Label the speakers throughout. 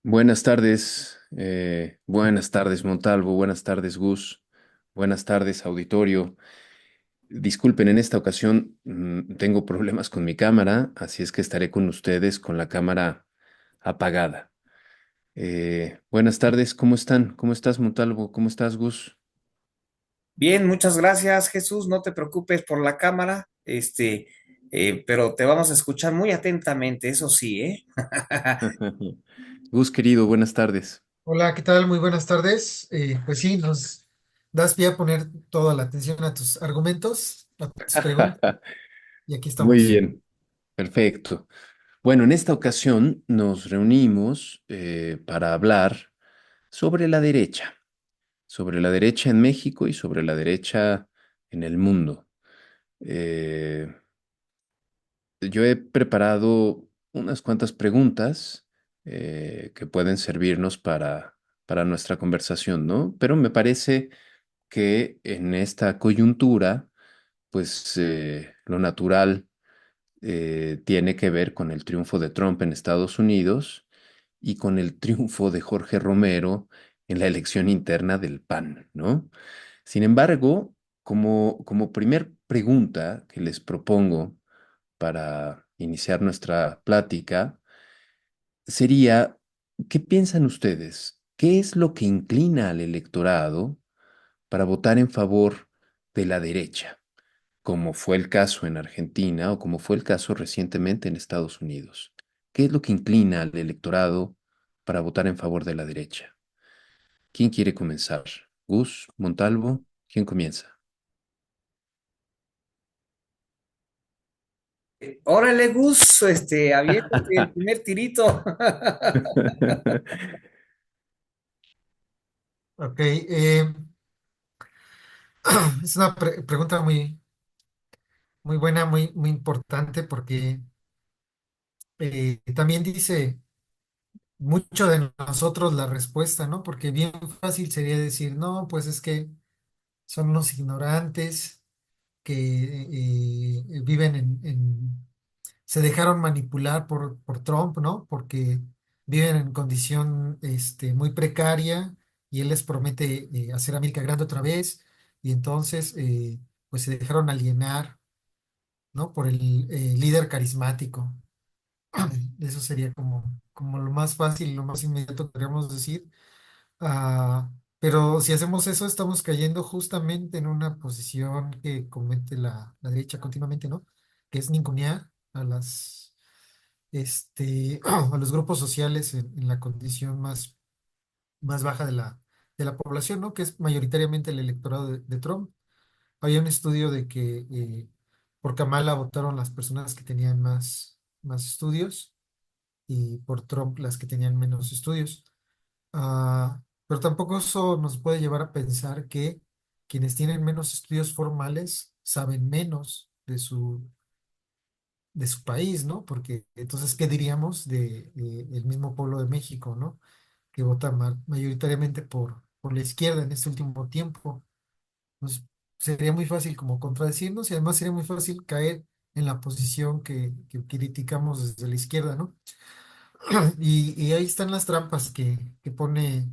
Speaker 1: Buenas tardes Montalvo, buenas tardes Gus, buenas tardes auditorio. Disculpen, en esta ocasión tengo problemas con mi cámara, así es que estaré con ustedes con la cámara apagada. Buenas tardes, ¿cómo están? ¿Cómo estás Montalvo? ¿Cómo estás Gus?
Speaker 2: Bien, muchas gracias, Jesús. No te preocupes por la cámara, pero te vamos a escuchar muy atentamente, eso sí, ¿eh?
Speaker 1: Gus querido, buenas tardes.
Speaker 3: Hola, ¿qué tal? Muy buenas tardes. Pues sí, nos das pie a poner toda la atención a tus argumentos, a tus preguntas, y aquí
Speaker 1: Muy
Speaker 3: estamos.
Speaker 1: bien, perfecto. Bueno, en esta ocasión nos reunimos para hablar sobre sobre la derecha en México y sobre la derecha en el mundo. Eh, yo he preparado unas cuantas preguntas que pueden servirnos para nuestra conversación, ¿no? Pero me parece que en esta coyuntura, pues lo natural tiene que ver con el triunfo de Trump en Estados Unidos y con el triunfo de Jorge Romero en la elección interna del PAN, ¿no? Sin embargo, como primer pregunta que les propongo para iniciar nuestra plática, sería, ¿qué piensan ustedes? ¿Qué es lo que inclina al electorado para votar en favor de la derecha, como fue el caso en Argentina o como fue el caso recientemente en Estados Unidos? ¿Qué es lo que inclina al electorado para votar en favor de la derecha? ¿Quién quiere comenzar? ¿Gus, Montalvo? ¿Quién comienza?
Speaker 2: Órale, Gus, aviéntate el primer tirito.
Speaker 3: Ok, es una pregunta muy buena, muy importante, porque también dice mucho de nosotros la respuesta, ¿no? Porque bien fácil sería decir, no, pues es que son unos ignorantes que viven se dejaron manipular por Trump, ¿no? Porque viven en condición muy precaria y él les promete hacer América grande otra vez, y entonces pues se dejaron alienar, ¿no? Por el líder carismático. Eso sería como lo más fácil, lo más inmediato que podríamos decir. Ah, pero si hacemos eso, estamos cayendo justamente en una posición que comete la derecha continuamente, ¿no? Que es ningunear a a los grupos sociales en la condición más baja de la población, ¿no? Que es mayoritariamente el electorado de Trump. Había un estudio de que por Kamala votaron las personas que tenían más estudios, y por Trump las que tenían menos estudios. Pero tampoco eso nos puede llevar a pensar que quienes tienen menos estudios formales saben menos de su país, ¿no? Porque entonces, ¿qué diríamos de el mismo pueblo de México, ¿no? Que vota mayoritariamente por la izquierda en este último tiempo. Pues sería muy fácil como contradecirnos, y además sería muy fácil caer en la posición que criticamos desde la izquierda, ¿no? Y ahí están las trampas que pone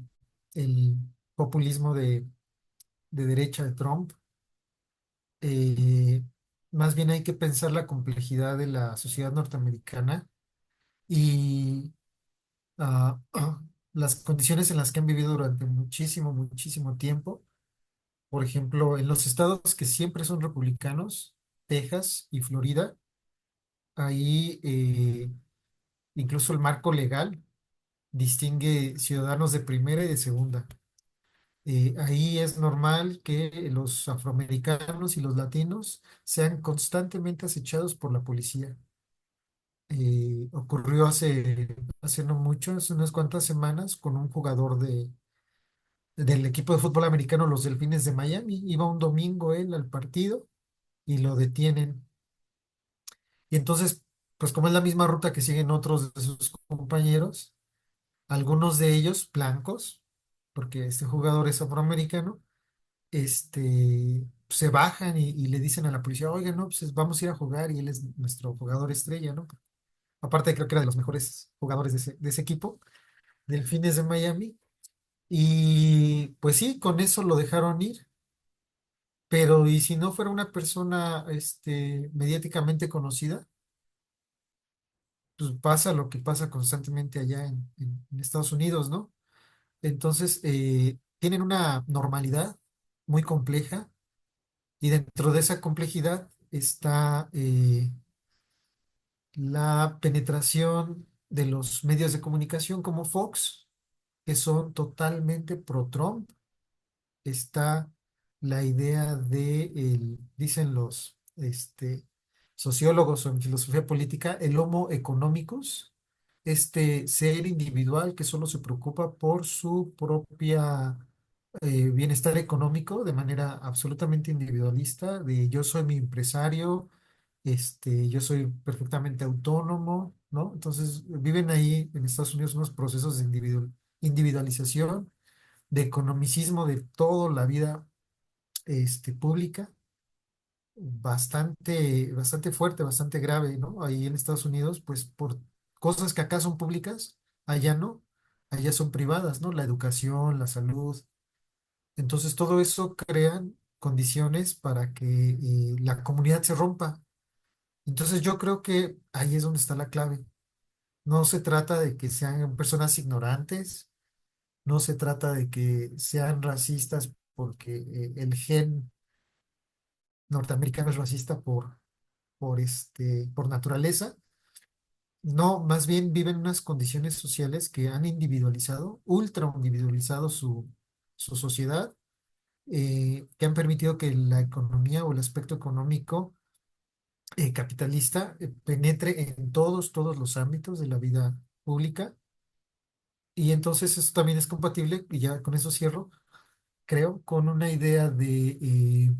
Speaker 3: el populismo de derecha de Trump. Eh, Más bien hay que pensar la complejidad de la sociedad norteamericana y ah, las condiciones en las que han vivido durante muchísimo tiempo. Por ejemplo, en los estados que siempre son republicanos, Texas y Florida, ahí incluso el marco legal distingue ciudadanos de primera y de segunda. Ahí es normal que los afroamericanos y los latinos sean constantemente acechados por la policía. Ocurrió hace no mucho, hace unas cuantas semanas, con un jugador del equipo de fútbol americano, los Delfines de Miami. Iba un domingo él al partido y lo detienen. Y entonces, pues como es la misma ruta que siguen otros de sus compañeros, algunos de ellos blancos, porque este jugador es afroamericano, se bajan y le dicen a la policía, oiga, no, pues vamos a ir a jugar, y él es nuestro jugador estrella, ¿no? Aparte, creo que era de los mejores jugadores de ese equipo. Delfines de Miami. Y pues sí, con eso lo dejaron ir. Pero ¿y si no fuera una persona mediáticamente conocida? Pues pasa lo que pasa constantemente allá en Estados Unidos, ¿no? Entonces, tienen una normalidad muy compleja y dentro de esa complejidad está la penetración de los medios de comunicación como Fox, que son totalmente pro-Trump. Está la idea de, dicen los sociólogos o en filosofía política, el homo economicus, este ser individual que solo se preocupa por su propia bienestar económico de manera absolutamente individualista, de yo soy mi empresario, yo soy perfectamente autónomo, ¿no? Entonces viven ahí en Estados Unidos unos procesos de individualización, de economicismo de toda la vida pública, bastante fuerte, bastante grave, ¿no? Ahí en Estados Unidos, pues por cosas que acá son públicas, allá no, allá son privadas, ¿no? La educación, la salud. Entonces todo eso crean condiciones para que la comunidad se rompa. Entonces yo creo que ahí es donde está la clave. No se trata de que sean personas ignorantes, no se trata de que sean racistas porque el gen norteamericano es racista por naturaleza. No, más bien viven unas condiciones sociales que han individualizado, ultra individualizado su sociedad, que han permitido que la economía o el aspecto económico capitalista penetre en todos los ámbitos de la vida pública. Y entonces eso también es compatible, y ya con eso cierro, creo, con una idea de,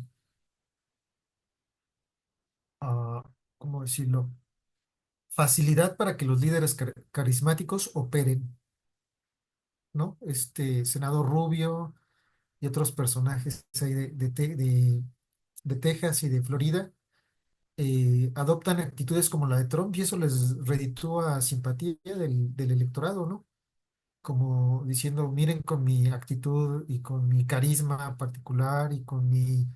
Speaker 3: ¿cómo decirlo? Facilidad para que los líderes carismáticos operen, ¿no? Este senador Rubio y otros personajes ahí de Texas y de Florida adoptan actitudes como la de Trump y eso les reditúa simpatía del electorado, ¿no? Como diciendo, miren con mi actitud y con mi carisma particular y con mi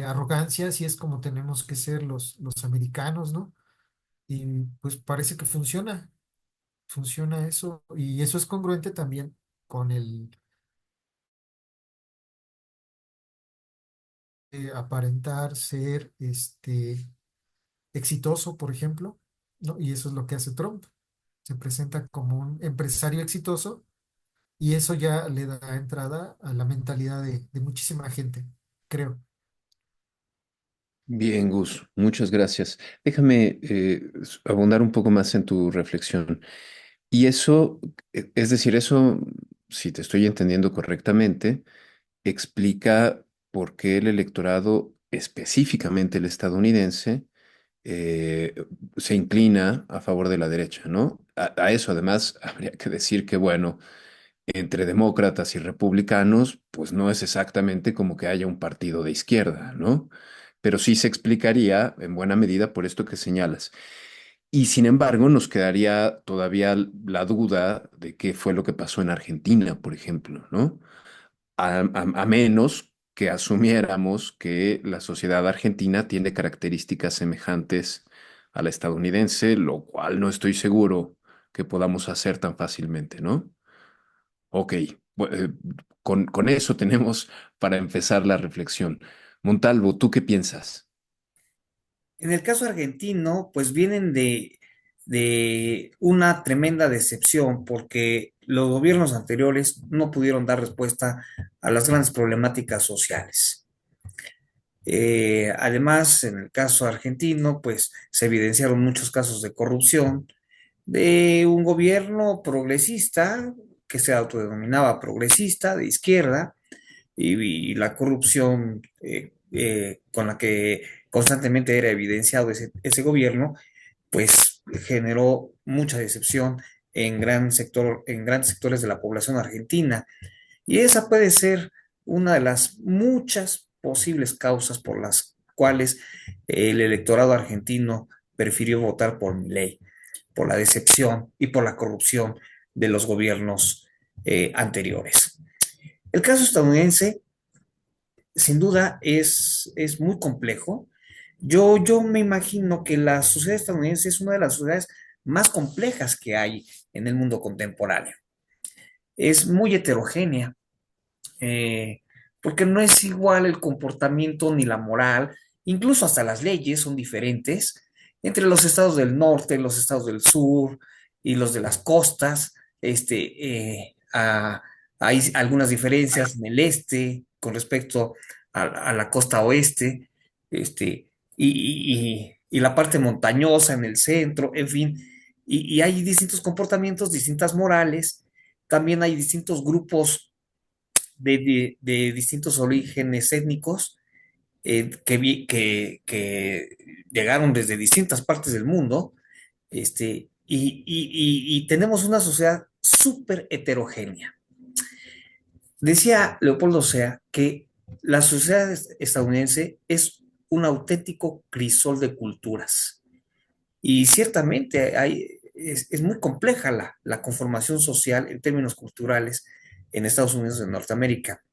Speaker 3: arrogancia, así es como tenemos que ser los americanos, ¿no? Y pues parece que funciona eso, y eso es congruente también con el aparentar ser exitoso, por ejemplo, ¿no? Y eso es lo que hace Trump. Se presenta como un empresario exitoso y eso ya le da entrada a la mentalidad de muchísima gente, creo.
Speaker 1: Bien, Gus, muchas gracias. Déjame abundar un poco más en tu reflexión. Y eso, es decir, eso, si te estoy entendiendo correctamente, explica por qué el electorado, específicamente el estadounidense, eh, se inclina a favor de la derecha, ¿no? A eso además habría que decir que, bueno, entre demócratas y republicanos, pues no es exactamente como que haya un partido de izquierda, ¿no? Pero sí se explicaría en buena medida por esto que señalas. Y sin embargo, nos quedaría todavía la duda de qué fue lo que pasó en Argentina, por ejemplo, ¿no? A menos que asumiéramos que la sociedad argentina tiene características semejantes a la estadounidense, lo cual no estoy seguro que podamos hacer tan fácilmente, ¿no? Ok, con eso tenemos para empezar la reflexión. Montalvo, ¿tú qué piensas?
Speaker 2: En el caso argentino, pues vienen de una tremenda decepción porque los gobiernos anteriores no pudieron dar respuesta a las grandes problemáticas sociales. Además, en el caso argentino, pues se evidenciaron muchos casos de corrupción de un gobierno progresista que se autodenominaba progresista de izquierda y la corrupción con la que constantemente era evidenciado ese gobierno, pues generó mucha decepción en grandes sectores de la población argentina. Y esa puede ser una de las muchas posibles causas por las cuales el electorado argentino prefirió votar por Milei, por la decepción y por la corrupción. de los gobiernos anteriores. El caso estadounidense, sin duda, es muy complejo. Yo me imagino que la sociedad estadounidense es una de las sociedades más complejas que hay en el mundo contemporáneo. Es muy heterogénea, eh, porque no es igual el comportamiento ni la moral, incluso hasta las leyes son diferentes entre los estados del norte, los estados del sur y los de las costas. Hay algunas diferencias en el este con respecto a la costa oeste, y la parte montañosa en el centro, en fin, y hay distintos comportamientos, distintas morales, también hay distintos grupos de distintos orígenes étnicos, que llegaron desde distintas partes del mundo, y tenemos una sociedad súper heterogénea. Decía Leopoldo Sea que la sociedad estadounidense es un auténtico crisol de culturas. Y ciertamente es muy compleja la conformación social en términos culturales en Estados Unidos de Norteamérica.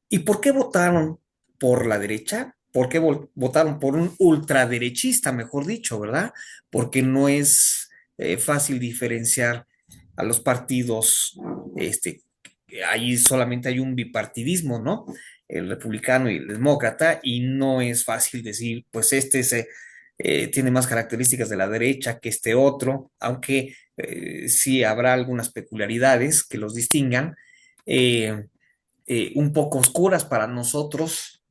Speaker 2: ¿Y por qué votaron por la derecha? ¿Por qué votaron por un ultraderechista, mejor dicho, verdad? Porque no es fácil diferenciar a los partidos, ahí solamente hay un bipartidismo, ¿no? El republicano y el demócrata, y no es fácil decir, pues tiene más características de la derecha que este otro, aunque sí habrá algunas peculiaridades que los distingan. Eh, un poco oscuras para nosotros,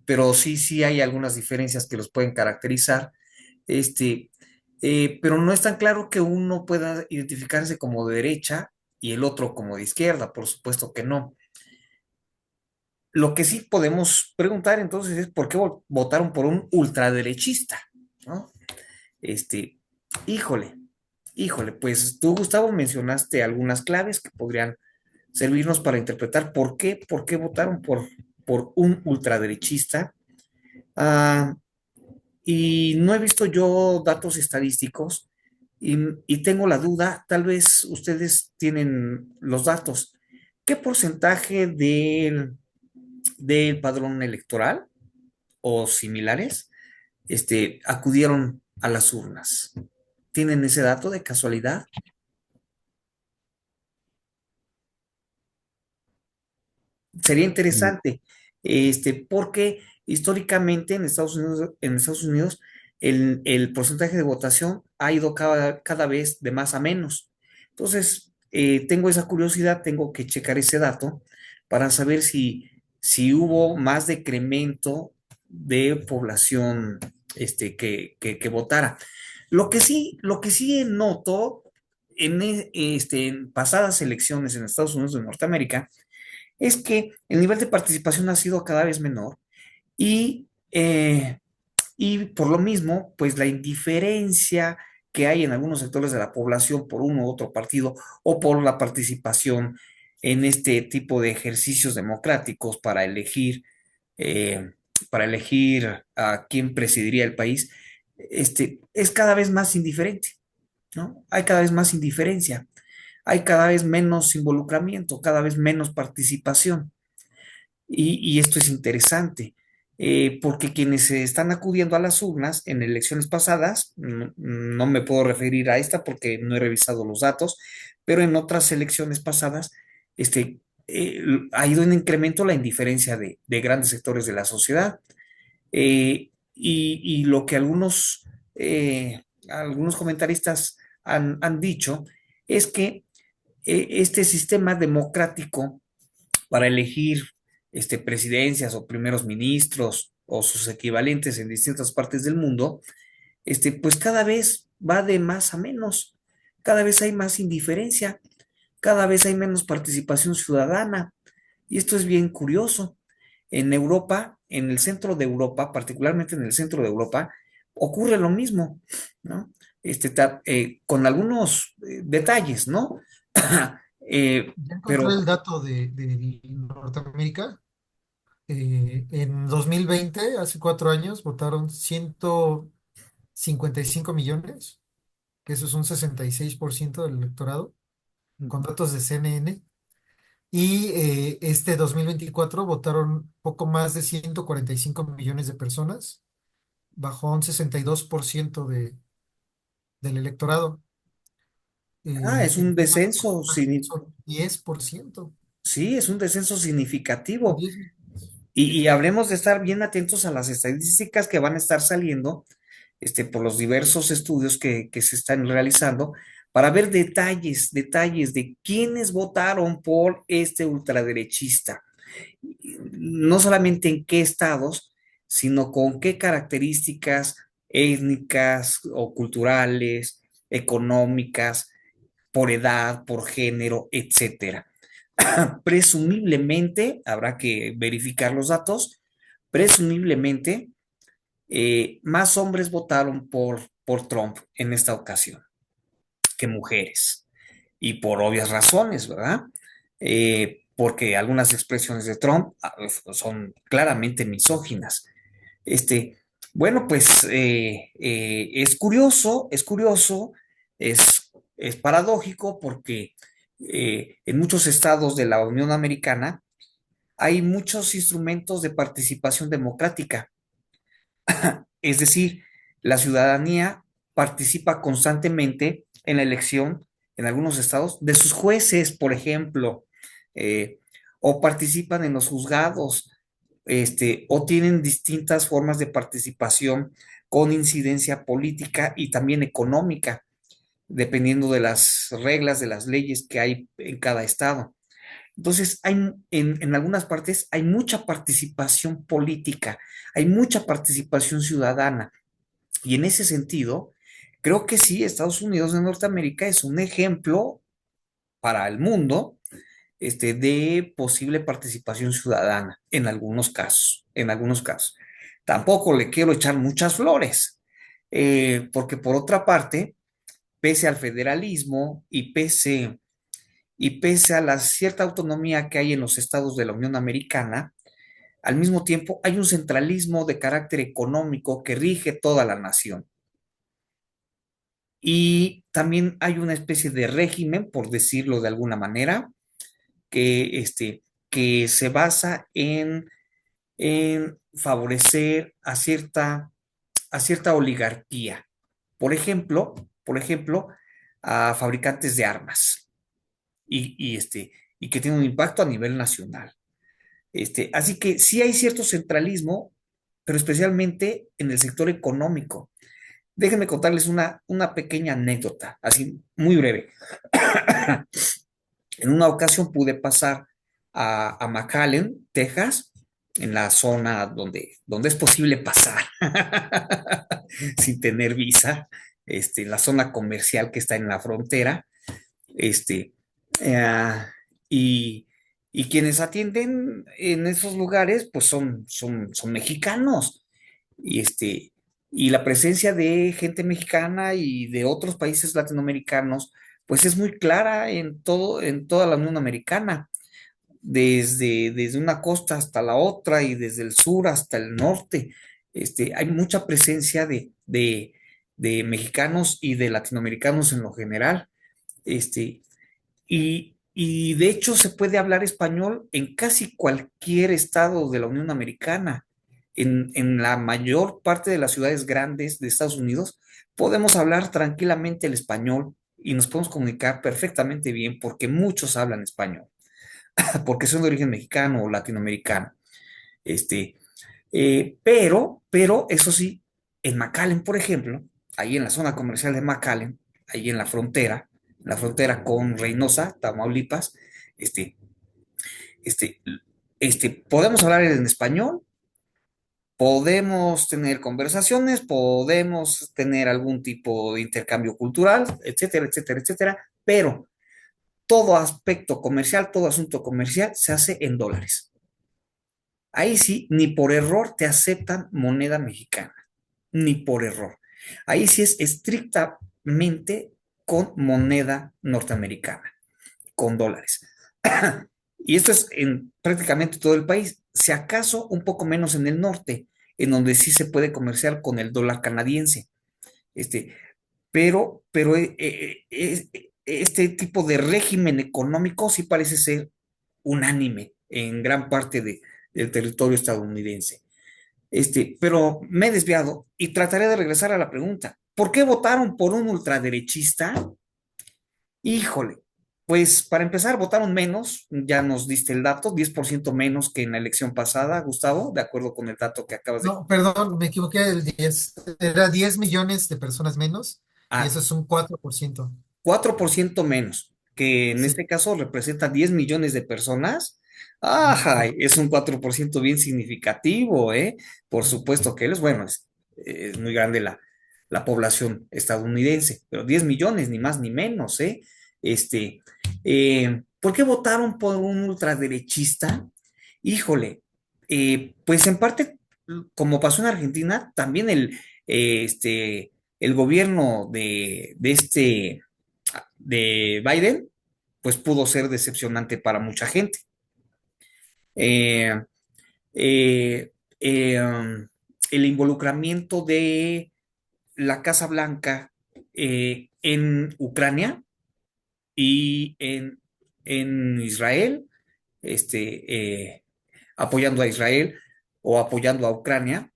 Speaker 2: pero sí hay algunas diferencias que los pueden caracterizar. Este, pero no es tan claro que uno pueda identificarse como de derecha y el otro como de izquierda, por supuesto que no. Lo que sí podemos preguntar entonces es por qué votaron por un ultraderechista, ¿no? Este, híjole, pues tú, Gustavo, mencionaste algunas claves que podrían servirnos para interpretar por qué votaron por un ultraderechista. Ah, y no he visto yo datos estadísticos, y tengo la duda, tal vez ustedes tienen los datos. ¿Qué porcentaje del padrón electoral o similares acudieron a las urnas? ¿Tienen ese dato de casualidad? Sería
Speaker 1: Mm,
Speaker 2: interesante, porque históricamente en Estados Unidos el porcentaje de votación ha ido cada vez de más a menos. Entonces, tengo esa curiosidad, tengo que checar ese dato para saber si hubo más decremento de población, que votara. Lo que sí noto en pasadas elecciones en Estados Unidos de Norteamérica es que el nivel de participación ha sido cada vez menor, y, eh, y por lo mismo, pues la indiferencia que hay en algunos sectores de la población por uno u otro partido o por la participación en este tipo de ejercicios democráticos eh, para elegir a quién presidiría el país, es cada vez más indiferente, ¿no? Hay cada vez más indiferencia, hay cada vez menos involucramiento, cada vez menos participación. Y esto es interesante, porque quienes están acudiendo a las urnas en elecciones pasadas, no me puedo referir a esta porque no he revisado los datos, pero en otras elecciones pasadas, ha ido en incremento la indiferencia de grandes sectores de la sociedad. Y lo que algunos comentaristas han dicho es que este sistema democrático para elegir presidencias o primeros ministros o sus equivalentes en distintas partes del mundo, pues cada vez va de más a menos, cada vez hay más indiferencia, cada vez hay menos participación ciudadana. Y esto es bien curioso. En Europa, en el centro de Europa, particularmente en el centro de Europa, ocurre lo mismo, ¿no? Con algunos detalles, ¿no?
Speaker 3: Ya encontré
Speaker 2: Pero
Speaker 3: el dato de Norteamérica. En 2020, hace 4 años, votaron 155 millones que eso es un 66% del electorado, con datos de CNN. Y este 2024 votaron poco más de 145 millones de personas, bajó un 62% del electorado.
Speaker 2: Es
Speaker 3: En
Speaker 2: un
Speaker 3: temas
Speaker 2: descenso,
Speaker 3: porcentuales son 10%,
Speaker 2: sí, es un descenso
Speaker 3: o
Speaker 2: significativo.
Speaker 3: 10.
Speaker 2: Y habremos de estar bien atentos a las estadísticas que van a estar saliendo, por los diversos estudios que se están realizando, para ver detalles de quiénes votaron por este ultraderechista. No solamente en qué estados, sino con qué características étnicas o culturales, económicas, por edad, por género, etcétera. Presumiblemente, habrá que verificar los datos, presumiblemente más hombres votaron por Trump en esta ocasión que mujeres. Y por obvias razones, ¿verdad? Porque algunas expresiones de Trump son claramente misóginas. Este, bueno, pues es curioso, es paradójico porque en muchos estados de la Unión Americana hay muchos instrumentos de participación democrática. Es decir, la ciudadanía participa constantemente en la elección, en algunos estados, de sus jueces, por ejemplo, eh, o participan en los juzgados, o tienen distintas formas de participación con incidencia política y también económica, dependiendo de las reglas, de las leyes que hay en cada estado. Entonces, en algunas partes hay mucha participación política, hay mucha participación ciudadana. Y en ese sentido, creo que sí, Estados Unidos de Norteamérica es un ejemplo para el mundo, de posible participación ciudadana en algunos casos, en algunos casos. Tampoco le quiero echar muchas flores, porque por otra parte, pese al federalismo y pese a la cierta autonomía que hay en los estados de la Unión Americana, al mismo tiempo hay un centralismo de carácter económico que rige toda la nación. Y también hay una especie de régimen, por decirlo de alguna manera, que se basa en favorecer a cierta oligarquía. Por ejemplo, por ejemplo, a fabricantes de armas y que tiene un impacto a nivel nacional. Así que sí hay cierto centralismo, pero especialmente en el sector económico. Déjenme contarles una pequeña anécdota, así muy breve. En una ocasión pude pasar a McAllen, Texas, en la zona donde es posible pasar sin tener visa, en la zona comercial que está en la frontera, este, eh, y, y quienes atienden en esos lugares, pues son mexicanos, y y la presencia de gente mexicana y de otros países latinoamericanos, pues es muy clara en toda la Unión Americana, desde una costa hasta la otra y desde el sur hasta el norte. Hay mucha presencia de mexicanos y de latinoamericanos en lo general. Y de hecho se puede hablar español en casi cualquier estado de la Unión Americana. En la mayor parte de las ciudades grandes de Estados Unidos podemos hablar tranquilamente el español y nos podemos comunicar perfectamente bien porque muchos hablan español, porque son de origen mexicano o latinoamericano. Este, pero eso sí, en McAllen, por ejemplo, ahí en la zona comercial de McAllen, ahí en la frontera con Reynosa, Tamaulipas, este, este, podemos hablar en español, podemos tener conversaciones, podemos tener algún tipo de intercambio cultural, etcétera, etcétera, etcétera, pero todo aspecto comercial, todo asunto comercial se hace en dólares. Ahí sí, ni por error te aceptan moneda mexicana, ni por error. Ahí sí es estrictamente con moneda norteamericana, con dólares. Y esto es en prácticamente todo el país, si acaso un poco menos en el norte, en donde sí se puede comerciar con el dólar canadiense. Este, pero este tipo de régimen económico sí parece ser unánime en gran parte del territorio estadounidense. Pero me he desviado y trataré de regresar a la pregunta. ¿Por qué votaron por un ultraderechista? Híjole, pues para empezar, votaron menos, ya nos diste el dato, 10% menos que en la elección pasada, Gustavo, de acuerdo con el dato que acabas de...
Speaker 3: No, perdón, me equivoqué, el 10 era 10 millones de personas menos y
Speaker 2: Ah,
Speaker 3: eso es un 4%.
Speaker 2: 4% menos, que en
Speaker 3: Sí.
Speaker 2: este caso representa 10 millones de personas.
Speaker 3: Ujú.
Speaker 2: ¡Ay! Es un 4% bien significativo, ¿eh? Por supuesto que él es, bueno, es muy grande la población estadounidense, pero 10 millones, ni más ni menos, ¿eh? ¿Por qué votaron por un ultraderechista? Híjole, pues en parte, como pasó en Argentina, también el gobierno de Biden, pues pudo ser decepcionante para mucha gente. Eh, eh, el involucramiento de la Casa Blanca en Ucrania y en Israel, apoyando a Israel o apoyando a Ucrania,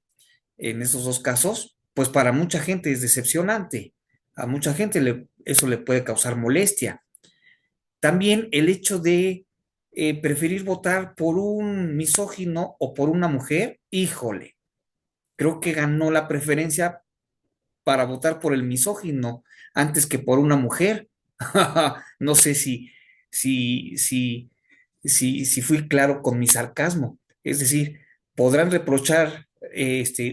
Speaker 2: en esos dos casos, pues para mucha gente es decepcionante. A mucha gente eso le puede causar molestia. También el hecho de preferir votar por un misógino o por una mujer, híjole, creo que ganó la preferencia para votar por el misógino antes que por una mujer. No sé si, si, si fui claro con mi sarcasmo. Es decir, podrán reprochar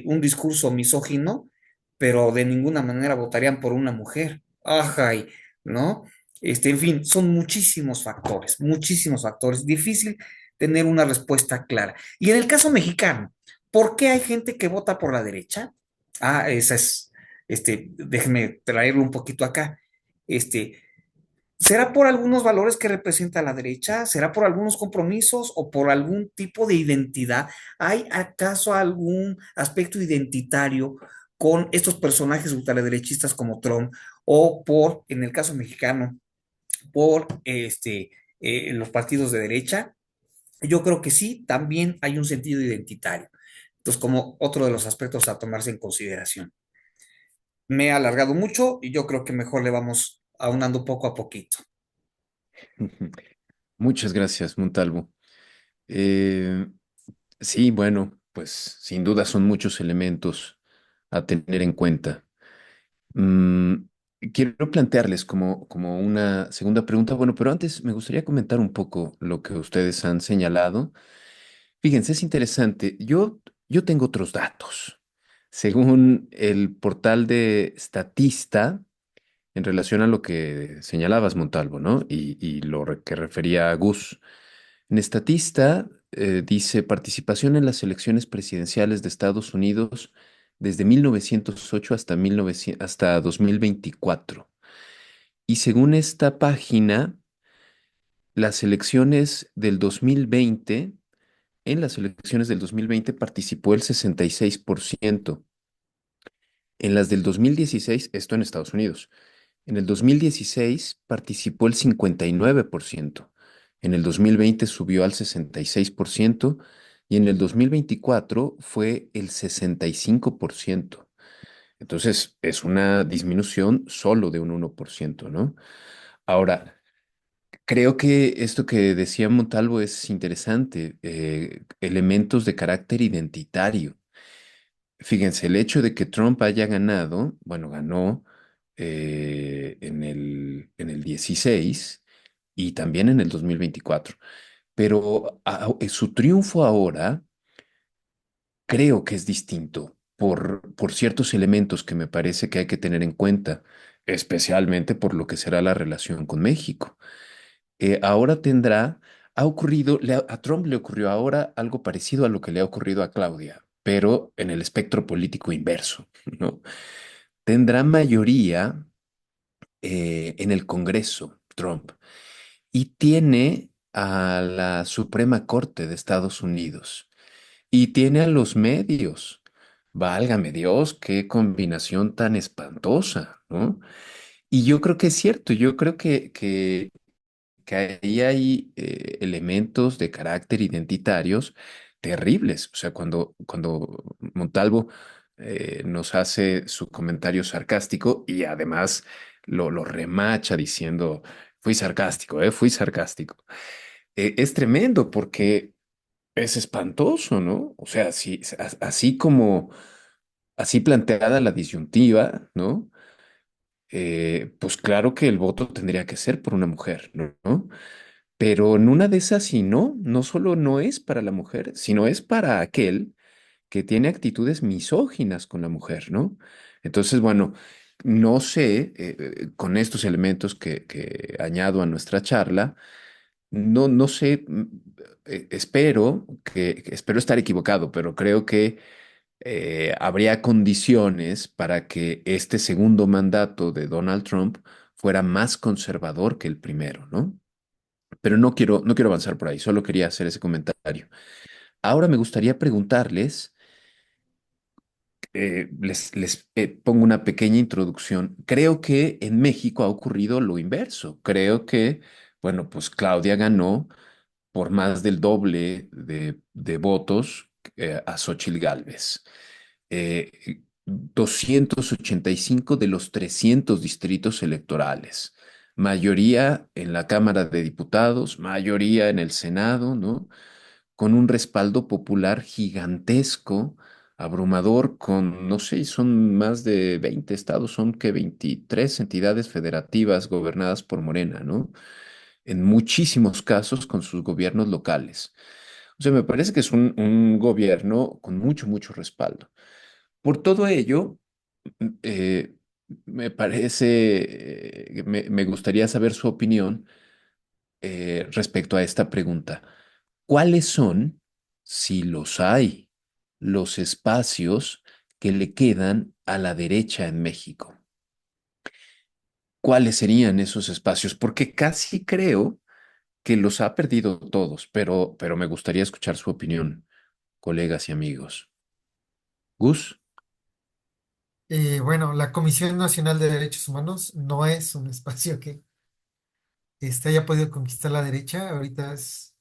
Speaker 2: un discurso misógino, pero de ninguna manera votarían por una mujer. Ajá, ¿no? En fin, son muchísimos factores. Difícil tener una respuesta clara. Y en el caso mexicano, ¿por qué hay gente que vota por la derecha? Esa es, déjenme traerlo un poquito acá. Este, ¿Será por algunos valores que representa la derecha? ¿Será por algunos compromisos o por algún tipo de identidad? ¿Hay acaso algún aspecto identitario con estos personajes ultraderechistas como Trump o por, en el caso mexicano, por los partidos de derecha? Yo creo que sí, también hay un sentido identitario. Entonces, como otro de los aspectos a tomarse en consideración. Me he alargado mucho y yo creo que mejor le vamos aunando poco a poquito.
Speaker 1: Muchas gracias, Montalvo. Eh, sí, bueno, pues sin duda son muchos elementos a tener en cuenta. Mm, quiero plantearles como una segunda pregunta, bueno, pero antes me gustaría comentar un poco lo que ustedes han señalado. Fíjense, es interesante. Yo tengo otros datos. Según el portal de Statista, en relación a lo que señalabas, Montalvo, ¿no? Y que refería a Gus. En Statista dice participación en las elecciones presidenciales de Estados Unidos desde 1908 hasta 1900 hasta 2024. Y según esta página, las elecciones del 2020, en las elecciones del 2020 participó el 66%. En las del 2016, esto en Estados Unidos. En el 2016 participó el 59%, en el 2020 subió al 66% y en el 2024 fue el 65%. Entonces es una disminución solo de un 1%, ¿no? Ahora, creo que esto que decía Montalvo es interesante, elementos de carácter identitario. Fíjense, el hecho de que Trump haya ganado, bueno, ganó en el 16 y también en el 2024, pero su triunfo ahora creo que es distinto por ciertos elementos que me parece que hay que tener en cuenta, especialmente por lo que será la relación con México. Ahora ha ocurrido, a Trump le ocurrió ahora algo parecido a lo que le ha ocurrido a Claudia, pero en el espectro político inverso, ¿no? Tendrá mayoría en el Congreso, Trump, y tiene a la Suprema Corte de Estados Unidos, y tiene a los medios. Válgame Dios, qué combinación tan espantosa, ¿no? Y yo creo que es cierto, yo creo que ahí hay elementos de carácter identitarios terribles. O sea, cuando Montalvo nos hace su comentario sarcástico y además lo remacha diciendo, fui sarcástico, fui sarcástico. Es tremendo porque es espantoso, ¿no? O sea, así como, así planteada la disyuntiva, ¿no? Pues claro que el voto tendría que ser por una mujer, ¿no? Pero en una de esas, si no, no solo no es para la mujer, sino es para aquel que tiene actitudes misóginas con la mujer, ¿no? Entonces, bueno, no sé, con estos elementos que añado a nuestra charla, no sé, espero estar equivocado, pero creo que habría condiciones para que este segundo mandato de Donald Trump fuera más conservador que el primero, ¿no? Pero no quiero avanzar por ahí, solo quería hacer ese comentario. Ahora me gustaría preguntarles, les pongo una pequeña introducción. Creo que en México ha ocurrido lo inverso. Creo que, bueno, pues Claudia ganó por más del doble de votos a Xóchitl Gálvez. 285 de los 300 distritos electorales, mayoría en la Cámara de Diputados, mayoría en el Senado, ¿no? Con un respaldo popular gigantesco, abrumador, con, no sé, son más de 20 estados, son que 23 entidades federativas gobernadas por Morena, ¿no? En muchísimos casos con sus gobiernos locales. O sea, me parece que es un gobierno con mucho respaldo. Por todo ello, eh, me parece, me gustaría saber su opinión respecto a esta pregunta. ¿Cuáles son, si los hay, los espacios que le quedan a la derecha en México? ¿Cuáles serían esos espacios? Porque casi creo que los ha perdido todos, pero me gustaría escuchar su opinión, colegas y amigos. Gus,
Speaker 3: Bueno, la Comisión Nacional de Derechos Humanos no es un espacio que haya podido conquistar la derecha. Ahorita es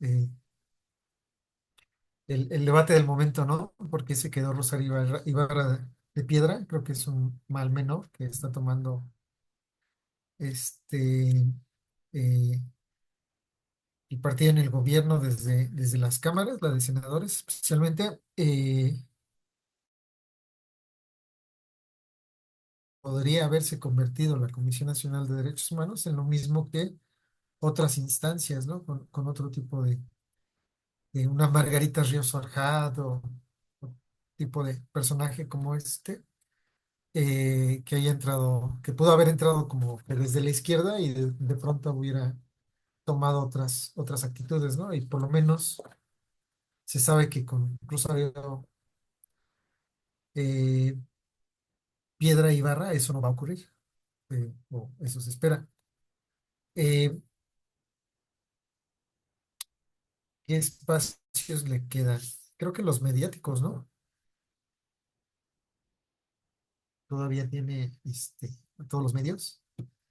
Speaker 3: el debate del momento, ¿no? Porque se quedó Rosario Ibarra de Piedra. Creo que es un mal menor que está tomando este eh, el partido en el gobierno desde las cámaras, la de senadores especialmente. Podría haberse convertido la Comisión Nacional de Derechos Humanos en lo mismo que otras instancias, ¿no? Con otro tipo de una Margarita Ríos Farjad o tipo de personaje como este, que haya entrado, que pudo haber entrado como que desde la izquierda y de pronto hubiera tomado otras actitudes, ¿no? Y por lo menos se sabe que con Rosario eh, Piedra Ibarra eso no va a ocurrir, o eso se espera. Eh, ¿Qué espacios le quedan? Creo que los mediáticos, ¿no? Todavía tiene todos los medios.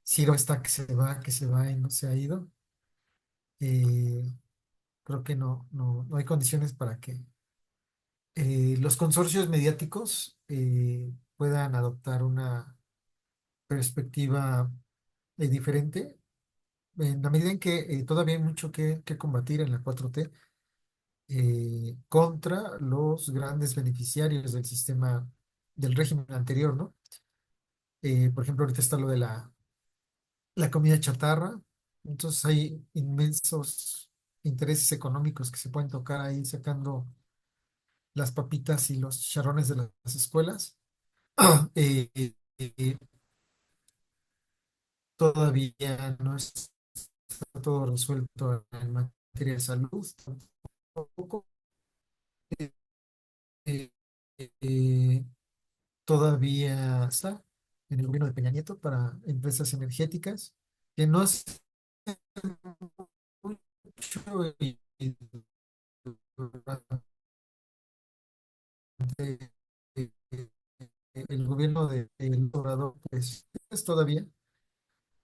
Speaker 3: Ciro está que se va y no se ha ido. Eh, Creo que no hay condiciones para que los consorcios mediáticos puedan adoptar una perspectiva diferente, en la medida en que todavía hay mucho que combatir en la 4T contra los grandes beneficiarios del sistema del régimen anterior, ¿no? Por ejemplo, ahorita está lo de la comida chatarra, entonces hay inmensos intereses económicos que se pueden tocar ahí sacando las papitas y los chicharrones de las escuelas. Eh, Todavía no está todo resuelto en materia de salud, tampoco. Eh, eh, eh, Todavía está en el gobierno de Peña Nieto para empresas energéticas, que no es mucho y durante el gobierno del Obrador, pues, es todavía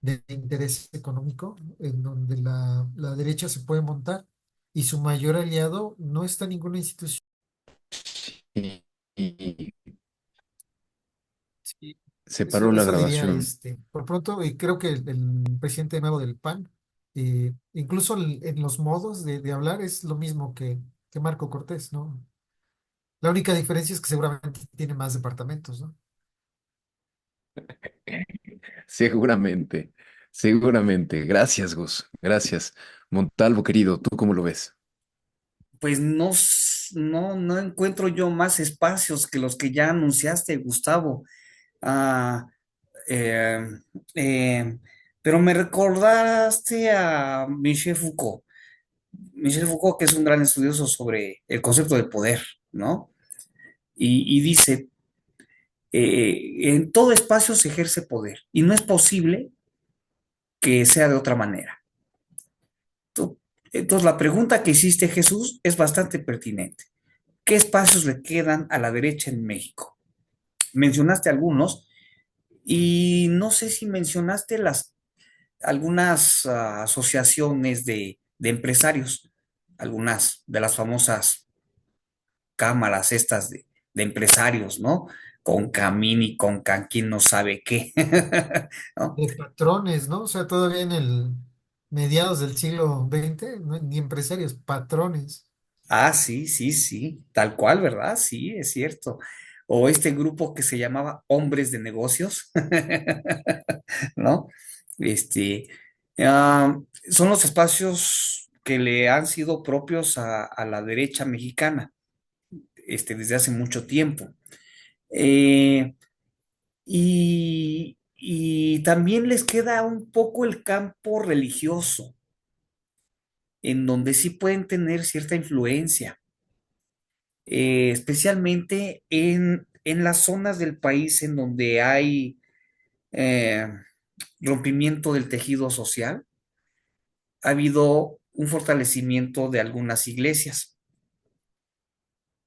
Speaker 3: de interés económico, en donde la derecha se puede montar y su mayor aliado no está en ninguna institución.
Speaker 1: Y, y
Speaker 3: Sí,
Speaker 1: se paró la
Speaker 3: eso diría
Speaker 1: grabación.
Speaker 3: por pronto, y creo que el presidente nuevo del PAN, incluso en los modos de hablar es lo mismo que Marco Cortés, ¿no? La única diferencia es que seguramente tiene más departamentos, ¿no?
Speaker 1: Seguramente, seguramente. Gracias, Gus. Gracias. Montalvo, querido, ¿tú cómo lo ves?
Speaker 2: Pues no, no encuentro yo más espacios que los que ya anunciaste, Gustavo. Ah, eh, eh, pero me recordaste a Michel Foucault. Michel Foucault, que es un gran estudioso sobre el concepto de poder, ¿no? Y dice, en todo espacio se ejerce poder y no es posible que sea de otra manera. Tú- Entonces, la pregunta que hiciste, Jesús, es bastante pertinente. ¿Qué espacios le quedan a la derecha en México? Mencionaste algunos y no sé si mencionaste algunas asociaciones de empresarios, algunas de las famosas cámaras estas de empresarios, ¿no? Con Camín y con Can, quién no sabe qué, ¿no?
Speaker 3: De patrones, ¿no? O sea, todavía en el mediados del siglo XX, no, ni empresarios, patrones.
Speaker 2: Ah, sí, sí, sí, tal cual, ¿verdad? Sí, es cierto. O este grupo que se llamaba Hombres de Negocios, ¿no? Este, son los espacios que le han sido propios a la derecha mexicana, desde hace mucho tiempo. Eh, y también les queda un poco el campo religioso, en donde sí pueden tener cierta influencia, especialmente en las zonas del país en donde hay eh, rompimiento del tejido social. Ha habido un fortalecimiento de algunas iglesias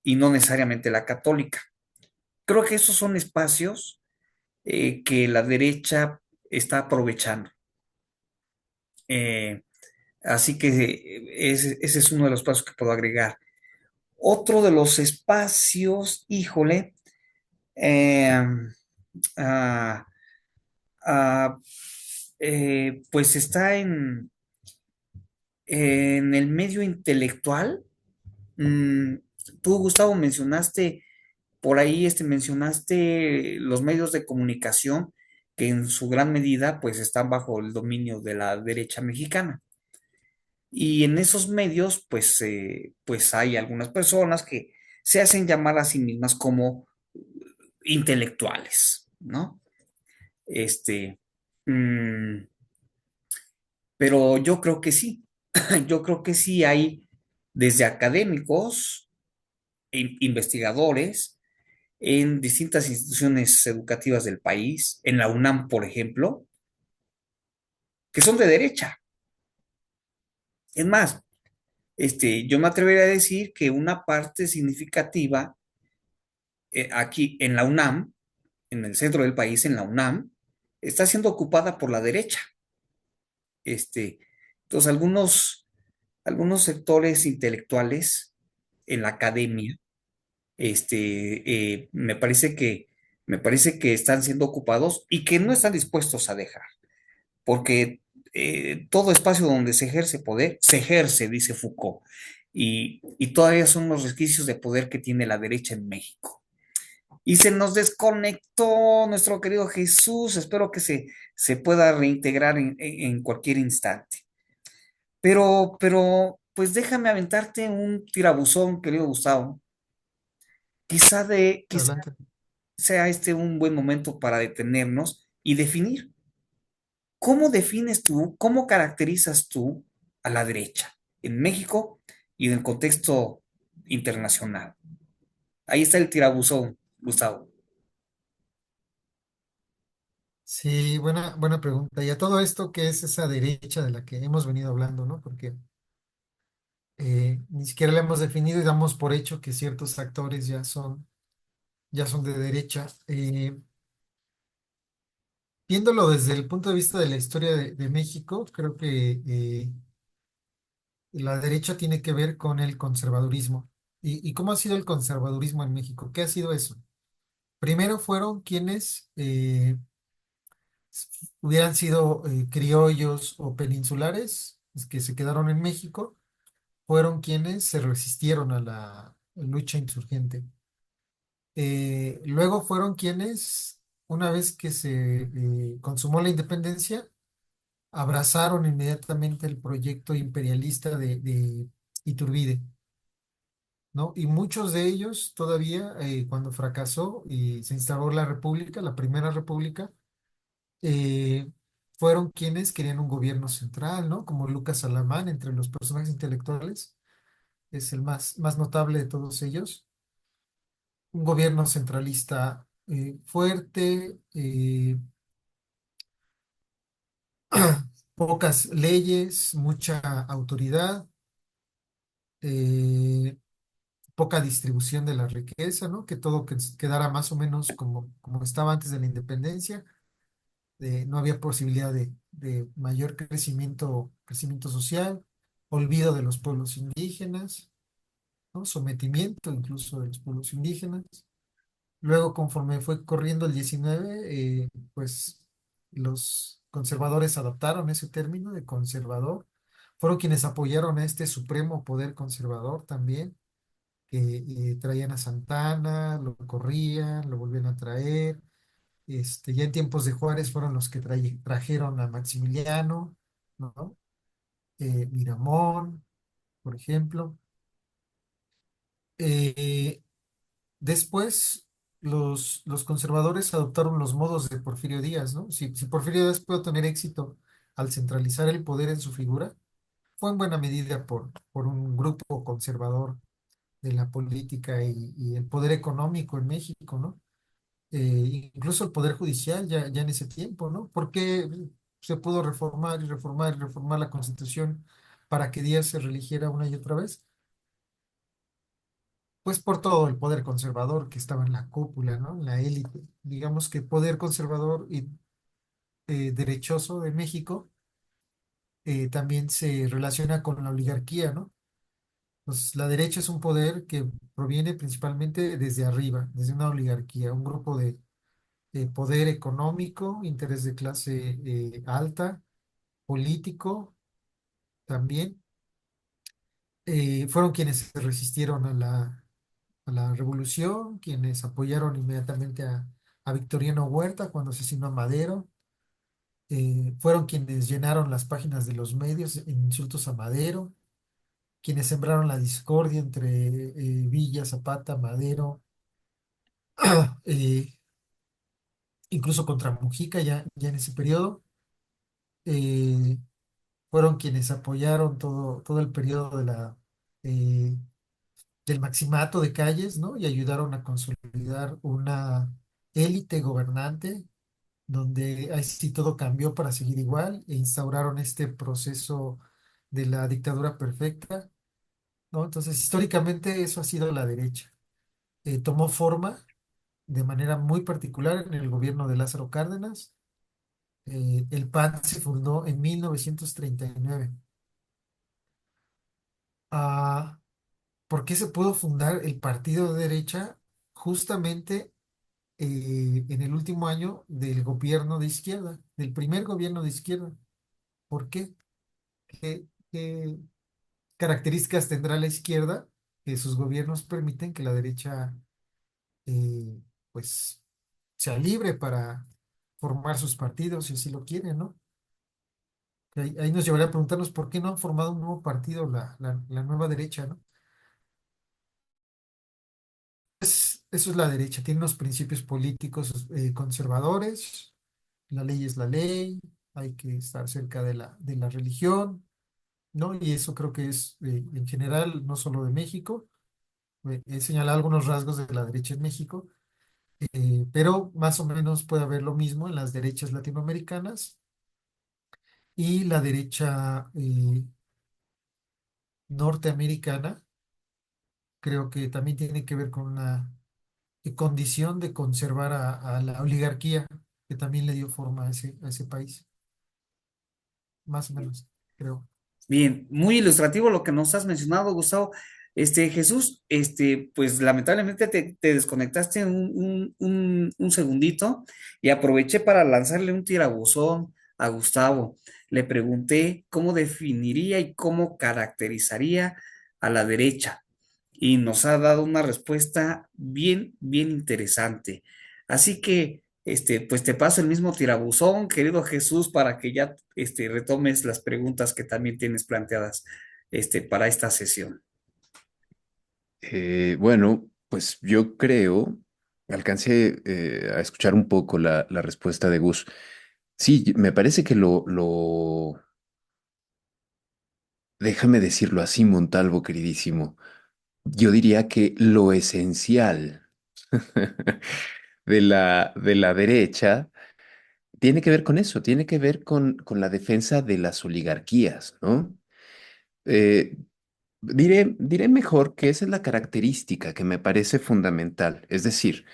Speaker 2: y no necesariamente la católica. Creo que esos son espacios que la derecha está aprovechando. Eh, Así que ese es uno de los pasos que puedo agregar. Otro de los espacios, híjole, eh, ah, ah, pues está en el medio intelectual. Mm, Tú, Gustavo, mencionaste por ahí, mencionaste los medios de comunicación que en su gran medida pues están bajo el dominio de la derecha mexicana. Y en esos medios, pues hay algunas personas que se hacen llamar a sí mismas como intelectuales, ¿no? Este, mm, pero yo creo que sí, yo creo que sí hay desde académicos, investigadores en distintas instituciones educativas del país, en la UNAM, por ejemplo, que son de derecha. Es más, yo me atrevería a decir que una parte significativa aquí en la UNAM, en el centro del país, en la UNAM, está siendo ocupada por la derecha. Este, entonces, algunos sectores intelectuales en la academia, me parece que están siendo ocupados y que no están dispuestos a dejar, porque todo espacio donde se ejerce poder, se ejerce, dice Foucault, y todavía son los resquicios de poder que tiene la derecha en México. Y se nos desconectó nuestro querido Jesús. Espero que se pueda reintegrar en cualquier instante. Pues déjame aventarte un tirabuzón, querido Gustavo. Quizá
Speaker 3: Adelante.
Speaker 2: sea este un buen momento para detenernos y definir. ¿Cómo defines tú, cómo caracterizas tú a la derecha en México y en el contexto internacional? Ahí está el tirabuzón, Gustavo.
Speaker 3: Sí, buena pregunta. Y a todo esto, ¿qué es esa derecha de la que hemos venido hablando, ¿no? Porque ni siquiera la hemos definido y damos por hecho que ciertos actores ya son ya son de derecha. Viéndolo desde el punto de vista de la historia de México, creo que la derecha tiene que ver con el conservadurismo. Y cómo ha sido el conservadurismo en México? ¿Qué ha sido eso? Primero fueron quienes hubieran sido criollos o peninsulares, que se quedaron en México, fueron quienes se resistieron a la lucha insurgente. Luego fueron quienes, una vez que se consumó la independencia, abrazaron inmediatamente el proyecto imperialista de Iturbide, ¿no? Y muchos de ellos todavía, cuando fracasó y se instauró la República, la Primera República, eh, fueron quienes querían un gobierno central, ¿no? Como Lucas Alamán, entre los personajes intelectuales, es el más notable de todos ellos. Un gobierno centralista fuerte, pocas leyes, mucha autoridad, eh, poca distribución de la riqueza, ¿no? Que todo quedara más o menos como estaba antes de la independencia. No había posibilidad de mayor crecimiento social, olvido de los pueblos indígenas, ¿no? Sometimiento incluso de los pueblos indígenas. Luego, conforme fue corriendo el 19, pues los conservadores adoptaron ese término de conservador. Fueron quienes apoyaron a este supremo poder conservador también, que traían a Santana, lo corrían, lo volvían a traer. Ya en tiempos de Juárez fueron los que trajeron a Maximiliano, ¿no? Miramón, por ejemplo. Eh, Después, los conservadores adoptaron los modos de Porfirio Díaz, ¿no? Si Porfirio Díaz pudo tener éxito al centralizar el poder en su figura, fue en buena medida por un grupo conservador de la política y el poder económico en México, ¿no? Incluso el poder judicial ya en ese tiempo, ¿no? Porque se pudo reformar y reformar y reformar la Constitución para que Díaz se religiera una y otra vez. Pues por todo el poder conservador que estaba en la cúpula, ¿no? En la élite. Digamos que poder conservador y derechoso de México también se relaciona con la oligarquía, ¿no? Pues la derecha es un poder que proviene principalmente desde arriba, desde una oligarquía, un grupo de poder económico, interés de clase alta, político también. Fueron quienes se resistieron a la revolución, quienes apoyaron inmediatamente a Victoriano Huerta cuando asesinó a Madero. Fueron quienes llenaron las páginas de los medios en insultos a Madero, quienes sembraron la discordia entre Villa, Zapata, Madero, eh, incluso contra Mujica ya en ese periodo. Eh, Fueron quienes apoyaron todo el periodo eh, del maximato de Calles, ¿no? Y ayudaron a consolidar una élite gobernante donde ahí sí todo cambió para seguir igual e instauraron este proceso de la dictadura perfecta, ¿no? Entonces, históricamente eso ha sido la derecha. Tomó forma de manera muy particular en el gobierno de Lázaro Cárdenas. El PAN se fundó en 1939. Ah, ¿por qué se pudo fundar el partido de derecha justamente en el último año del gobierno de izquierda, del primer gobierno de izquierda? ¿Por qué? ¿Qué características tendrá la izquierda que sus gobiernos permiten que la derecha eh, pues sea libre para formar sus partidos si así lo quieren, ¿no? Ahí nos llevaría a preguntarnos por qué no han formado un nuevo partido la nueva derecha, ¿no? Eso es la derecha, tiene unos principios políticos conservadores, la ley es la ley, hay que estar cerca de la religión, ¿no? Y eso creo que es en general, no solo de México. He señalado algunos rasgos de la derecha en México, pero más o menos puede haber lo mismo en las derechas latinoamericanas y la derecha norteamericana. Creo que también tiene que ver con una condición de conservar a la oligarquía que también le dio forma a ese país, más o menos, creo.
Speaker 2: Bien, muy ilustrativo lo que nos has mencionado, Gustavo. Jesús, pues lamentablemente te desconectaste un segundito y aproveché para lanzarle un tirabuzón a Gustavo. Le pregunté cómo definiría y cómo caracterizaría a la derecha y nos ha dado una respuesta bien, bien interesante. Así que, pues te paso el mismo tirabuzón, querido Jesús, para que ya, retomes las preguntas que también tienes planteadas, para esta sesión.
Speaker 1: Bueno, pues yo creo, alcancé a escuchar un poco la respuesta de Gus. Sí, me parece que déjame decirlo así, Montalvo, queridísimo, yo diría que lo esencial de la derecha tiene que ver con eso, tiene que ver con la defensa de las oligarquías, ¿no? Eh, diré mejor que esa es la característica que me parece fundamental. Es decir,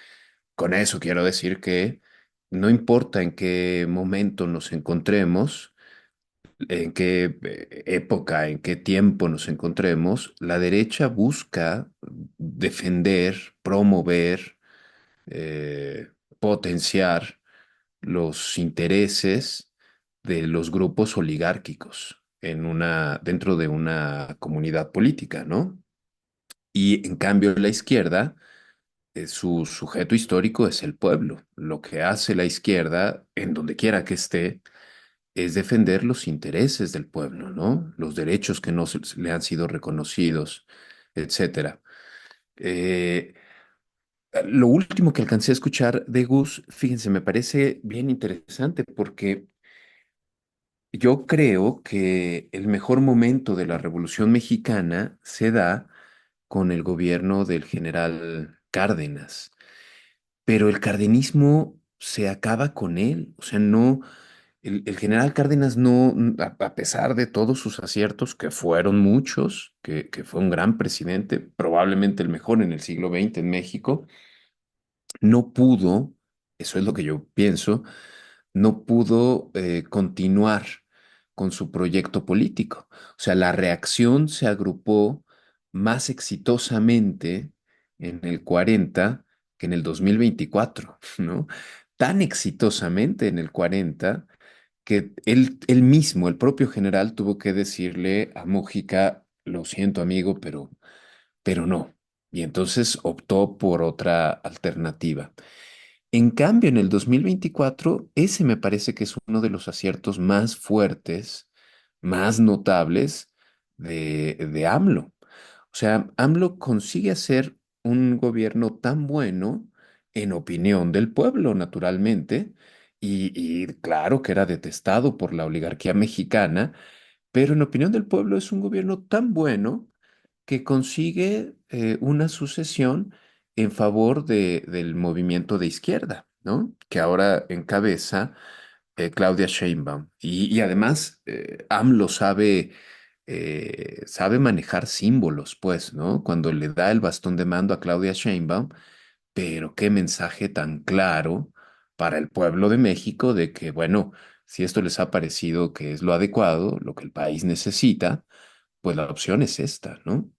Speaker 1: con eso quiero decir que no importa en qué momento nos encontremos, en qué época, en qué tiempo nos encontremos, la derecha busca defender, promover, eh, potenciar los intereses de los grupos oligárquicos dentro de una comunidad política, ¿no? Y en cambio la izquierda, su sujeto histórico es el pueblo. Lo que hace la izquierda, en donde quiera que esté, es defender los intereses del pueblo, ¿no? Los derechos que no le han sido reconocidos, etcétera. Eh, lo último que alcancé a escuchar de Gus, fíjense, me parece bien interesante porque yo creo que el mejor momento de la Revolución Mexicana se da con el gobierno del general Cárdenas, pero el cardenismo se acaba con él, o sea, no, el general Cárdenas no, a pesar de todos sus aciertos, que fueron muchos, que fue un gran presidente, probablemente el mejor en el siglo XX en México, no pudo, eso es lo que yo pienso, no pudo continuar con su proyecto político. O sea, la reacción se agrupó más exitosamente en el 40 que en el 2024, ¿no? Tan exitosamente en el 40 que él mismo, el propio general, tuvo que decirle a Mújica, lo siento amigo, pero no. Y entonces optó por otra alternativa. En cambio, en el 2024, ese me parece que es uno de los aciertos más fuertes, más notables de AMLO. O sea, AMLO consigue hacer un gobierno tan bueno en opinión del pueblo, naturalmente, y claro que era detestado por la oligarquía mexicana, pero en opinión del pueblo es un gobierno tan bueno que consigue una sucesión en favor del movimiento de izquierda, ¿no? Que ahora encabeza Claudia Sheinbaum. Y además, AMLO sabe manejar símbolos, pues, ¿no? Cuando le da el bastón de mando a Claudia Sheinbaum, pero qué mensaje tan claro para el pueblo de México de que, bueno, si esto les ha parecido que es lo adecuado, lo que el país necesita, pues la opción es esta, ¿no?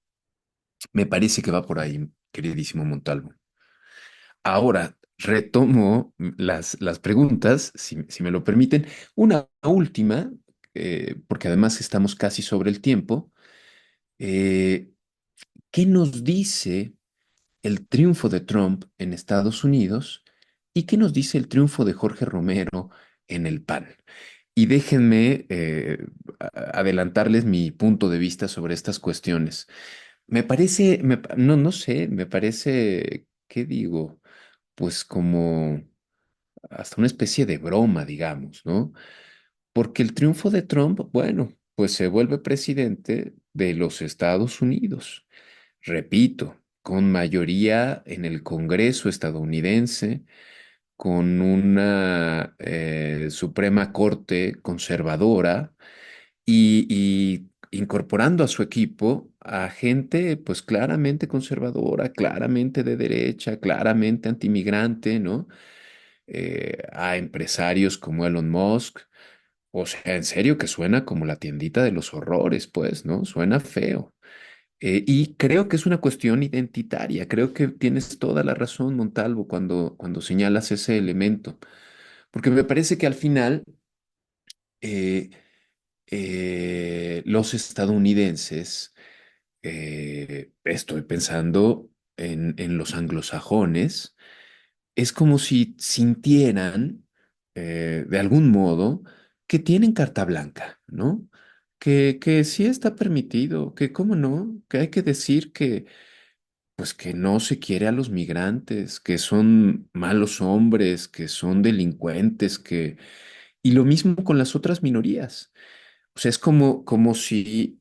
Speaker 1: Me parece que va por ahí, queridísimo Montalvo. Ahora, retomo las preguntas, si me lo permiten. Una última, porque además estamos casi sobre el tiempo. Eh, ¿Qué nos dice el triunfo de Trump en Estados Unidos y qué nos dice el triunfo de Jorge Romero en el PAN? Y déjenme adelantarles mi punto de vista sobre estas cuestiones. Me parece, no sé, me parece, ¿qué digo? Pues como hasta una especie de broma, digamos, ¿no? Porque el triunfo de Trump, bueno, pues se vuelve presidente de los Estados Unidos. Repito, con mayoría en el Congreso estadounidense, con una Suprema Corte conservadora y incorporando a su equipo a gente pues claramente conservadora, claramente de derecha, claramente antimigrante, ¿no? A empresarios como Elon Musk. O sea, en serio que suena como la tiendita de los horrores, pues, ¿no? Suena feo. Y creo que es una cuestión identitaria. Creo que tienes toda la razón, Montalvo, cuando señalas ese elemento. Porque me parece que al final eh, los estadounidenses, estoy pensando en los anglosajones, es como si sintieran, de algún modo, que tienen carta blanca, ¿no? Que sí está permitido, que cómo no, que hay que decir que, pues que no se quiere a los migrantes, que son malos hombres, que son delincuentes, que... Y lo mismo con las otras minorías. O sea, es como si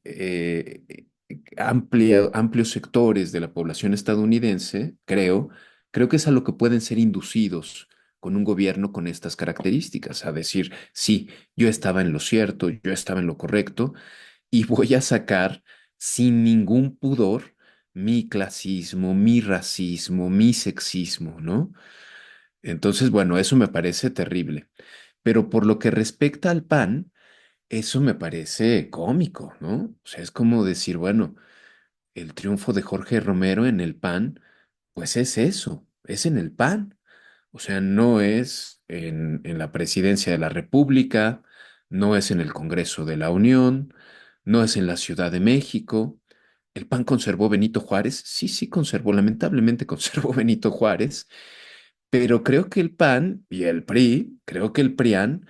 Speaker 1: amplios sectores de la población estadounidense, creo que es a lo que pueden ser inducidos con un gobierno con estas características, a decir, sí, yo estaba en lo cierto, yo estaba en lo correcto, y voy a sacar sin ningún pudor mi clasismo, mi racismo, mi sexismo, ¿no? Entonces, bueno, eso me parece terrible. Pero por lo que respecta al PAN, eso me parece cómico, ¿no? O sea, es como decir, bueno, el triunfo de Jorge Romero en el PAN, pues es eso, es en el PAN. O sea, no es en la presidencia de la República, no es en el Congreso de la Unión, no es en la Ciudad de México. ¿El PAN conservó Benito Juárez? Sí, sí, conservó, lamentablemente conservó Benito Juárez, pero creo que el PAN y el PRI, creo que el PRIAN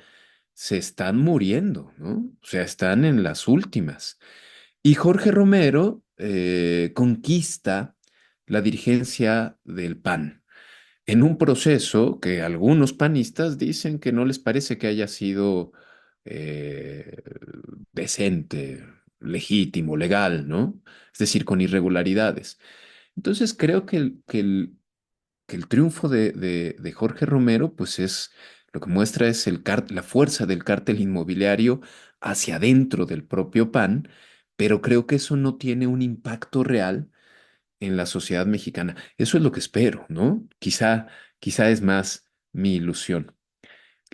Speaker 1: se están muriendo, ¿no? O sea, están en las últimas. Y Jorge Romero conquista la dirigencia del PAN en un proceso que algunos panistas dicen que no les parece que haya sido eh, decente, legítimo, legal, ¿no? Es decir, con irregularidades. Entonces creo que el triunfo de Jorge Romero, pues es lo que muestra es la fuerza del cártel inmobiliario hacia adentro del propio PAN, pero creo que eso no tiene un impacto real en la sociedad mexicana. Eso es lo que espero, ¿no? Quizá es más mi ilusión.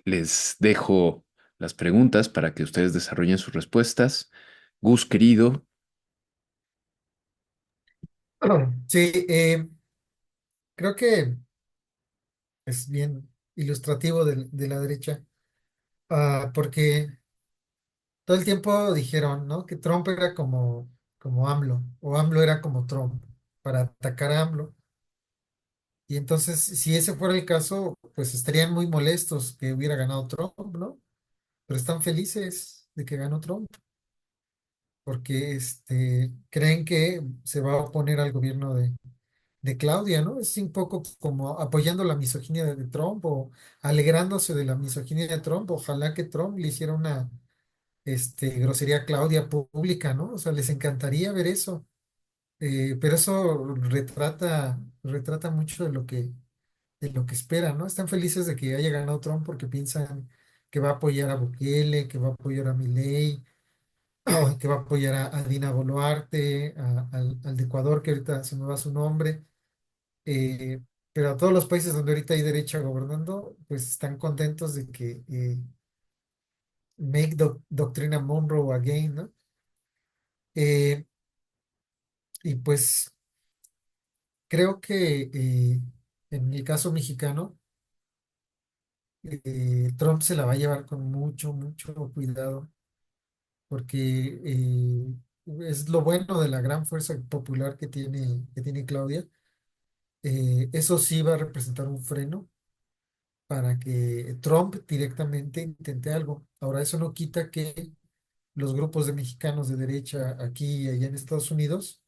Speaker 1: Les dejo las preguntas para que ustedes desarrollen sus respuestas. Gus, querido,
Speaker 3: Sí, creo que es bien ilustrativo de la derecha, porque todo el tiempo dijeron, ¿no? Que Trump era como AMLO, o AMLO era como Trump, para atacar a AMLO. Y entonces, si ese fuera el caso, pues estarían muy molestos que hubiera ganado Trump, ¿no? Pero están felices de que ganó Trump, porque creen que se va a oponer al gobierno de Claudia, ¿no? Es un poco como apoyando la misoginia de Trump o alegrándose de la misoginia de Trump. Ojalá que Trump le hiciera una grosería a Claudia pública, ¿no? O sea, les encantaría ver eso. Pero eso retrata mucho de lo que esperan, ¿no? Están felices de que haya ganado Trump porque piensan que va a apoyar a Bukele, que va a apoyar a Milei, que va a apoyar a Dina Boluarte, al de Ecuador, que ahorita se me va su nombre. Eh, pero a todos los países donde ahorita hay derecha gobernando, pues están contentos de que make doctrina Monroe again, ¿no? Eh, y pues creo que en el caso mexicano, Trump se la va a llevar con mucho, mucho cuidado, porque es lo bueno de la gran fuerza popular que tiene Claudia. Eso sí va a representar un freno para que Trump directamente intente algo. Ahora, eso no quita que los grupos de mexicanos de derecha aquí y allá en Estados Unidos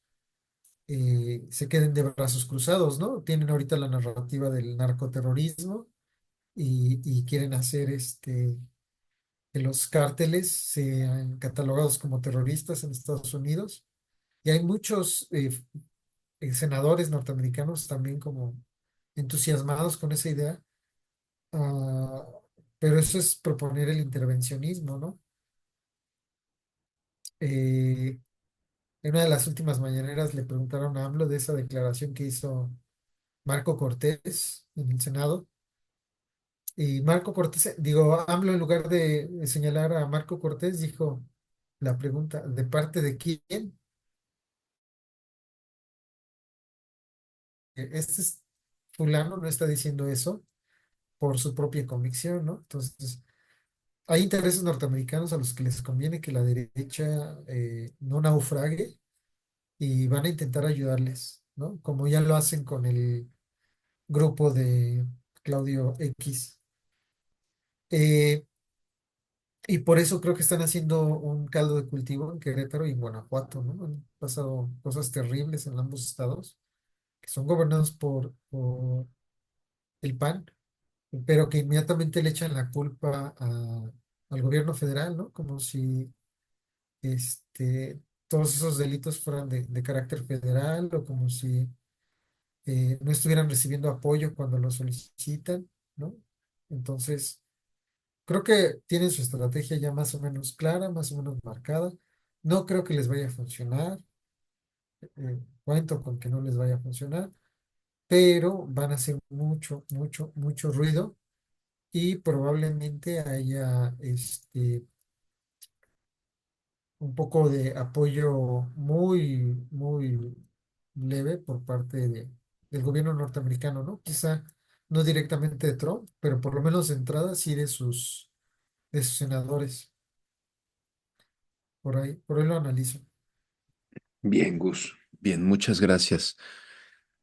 Speaker 3: se queden de brazos cruzados, ¿no? Tienen ahorita la narrativa del narcoterrorismo y quieren hacer que los cárteles sean catalogados como terroristas en Estados Unidos. Y hay muchos senadores norteamericanos también como entusiasmados con esa idea. Ah, pero eso es proponer el intervencionismo, ¿no? Eh, en una de las últimas mañaneras le preguntaron a AMLO de esa declaración que hizo Marco Cortés en el Senado. Y Marco Cortés, digo, AMLO en lugar de señalar a Marco Cortés, dijo la pregunta, ¿de parte de quién? Este es fulano no está diciendo eso por su propia convicción, ¿no? Entonces, hay intereses norteamericanos a los que les conviene que la derecha no naufrague y van a intentar ayudarles, ¿no? Como ya lo hacen con el grupo de Claudio X. Eh, y por eso creo que están haciendo un caldo de cultivo en Querétaro y en Guanajuato, ¿no? Han pasado cosas terribles en ambos estados, que son gobernados por el PAN, pero que inmediatamente le echan la culpa al gobierno federal, ¿no? Como si todos esos delitos fueran de carácter federal o como si no estuvieran recibiendo apoyo cuando lo solicitan, ¿no? Entonces, creo que tienen su estrategia ya más o menos clara, más o menos marcada. No creo que les vaya a funcionar, cuento con que no les vaya a funcionar, pero van a hacer mucho, mucho, mucho ruido y probablemente haya un poco de apoyo muy, muy leve por parte del gobierno norteamericano, ¿no? Quizá no directamente de Trump, pero por lo menos de entrada sí de sus senadores. Por ahí lo analizo.
Speaker 1: Bien, Gus. Bien, muchas gracias.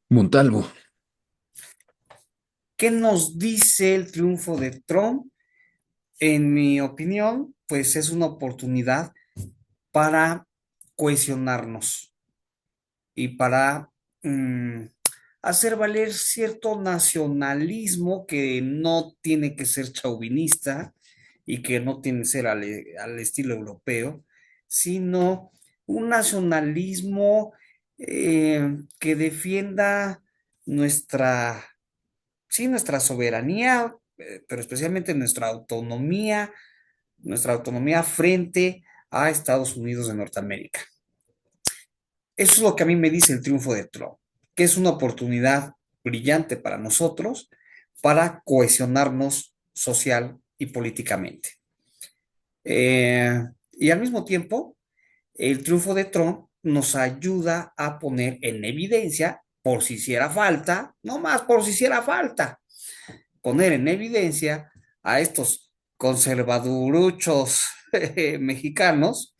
Speaker 1: Montalvo.
Speaker 2: ¿Qué nos dice el triunfo de Trump? En mi opinión, pues es una oportunidad para cohesionarnos y para mm, hacer valer cierto nacionalismo que no tiene que ser chauvinista y que no tiene que ser al estilo europeo, sino un nacionalismo que defienda nuestra, sí, nuestra soberanía, pero especialmente nuestra autonomía frente a Estados Unidos de Norteamérica. Eso es lo que a mí me dice el triunfo de Trump, que es una oportunidad brillante para nosotros para cohesionarnos social y políticamente. Y al mismo tiempo, el triunfo de Trump nos ayuda a poner en evidencia, por si hiciera falta, no más por si hiciera falta, poner en evidencia a estos conservaduruchos mexicanos,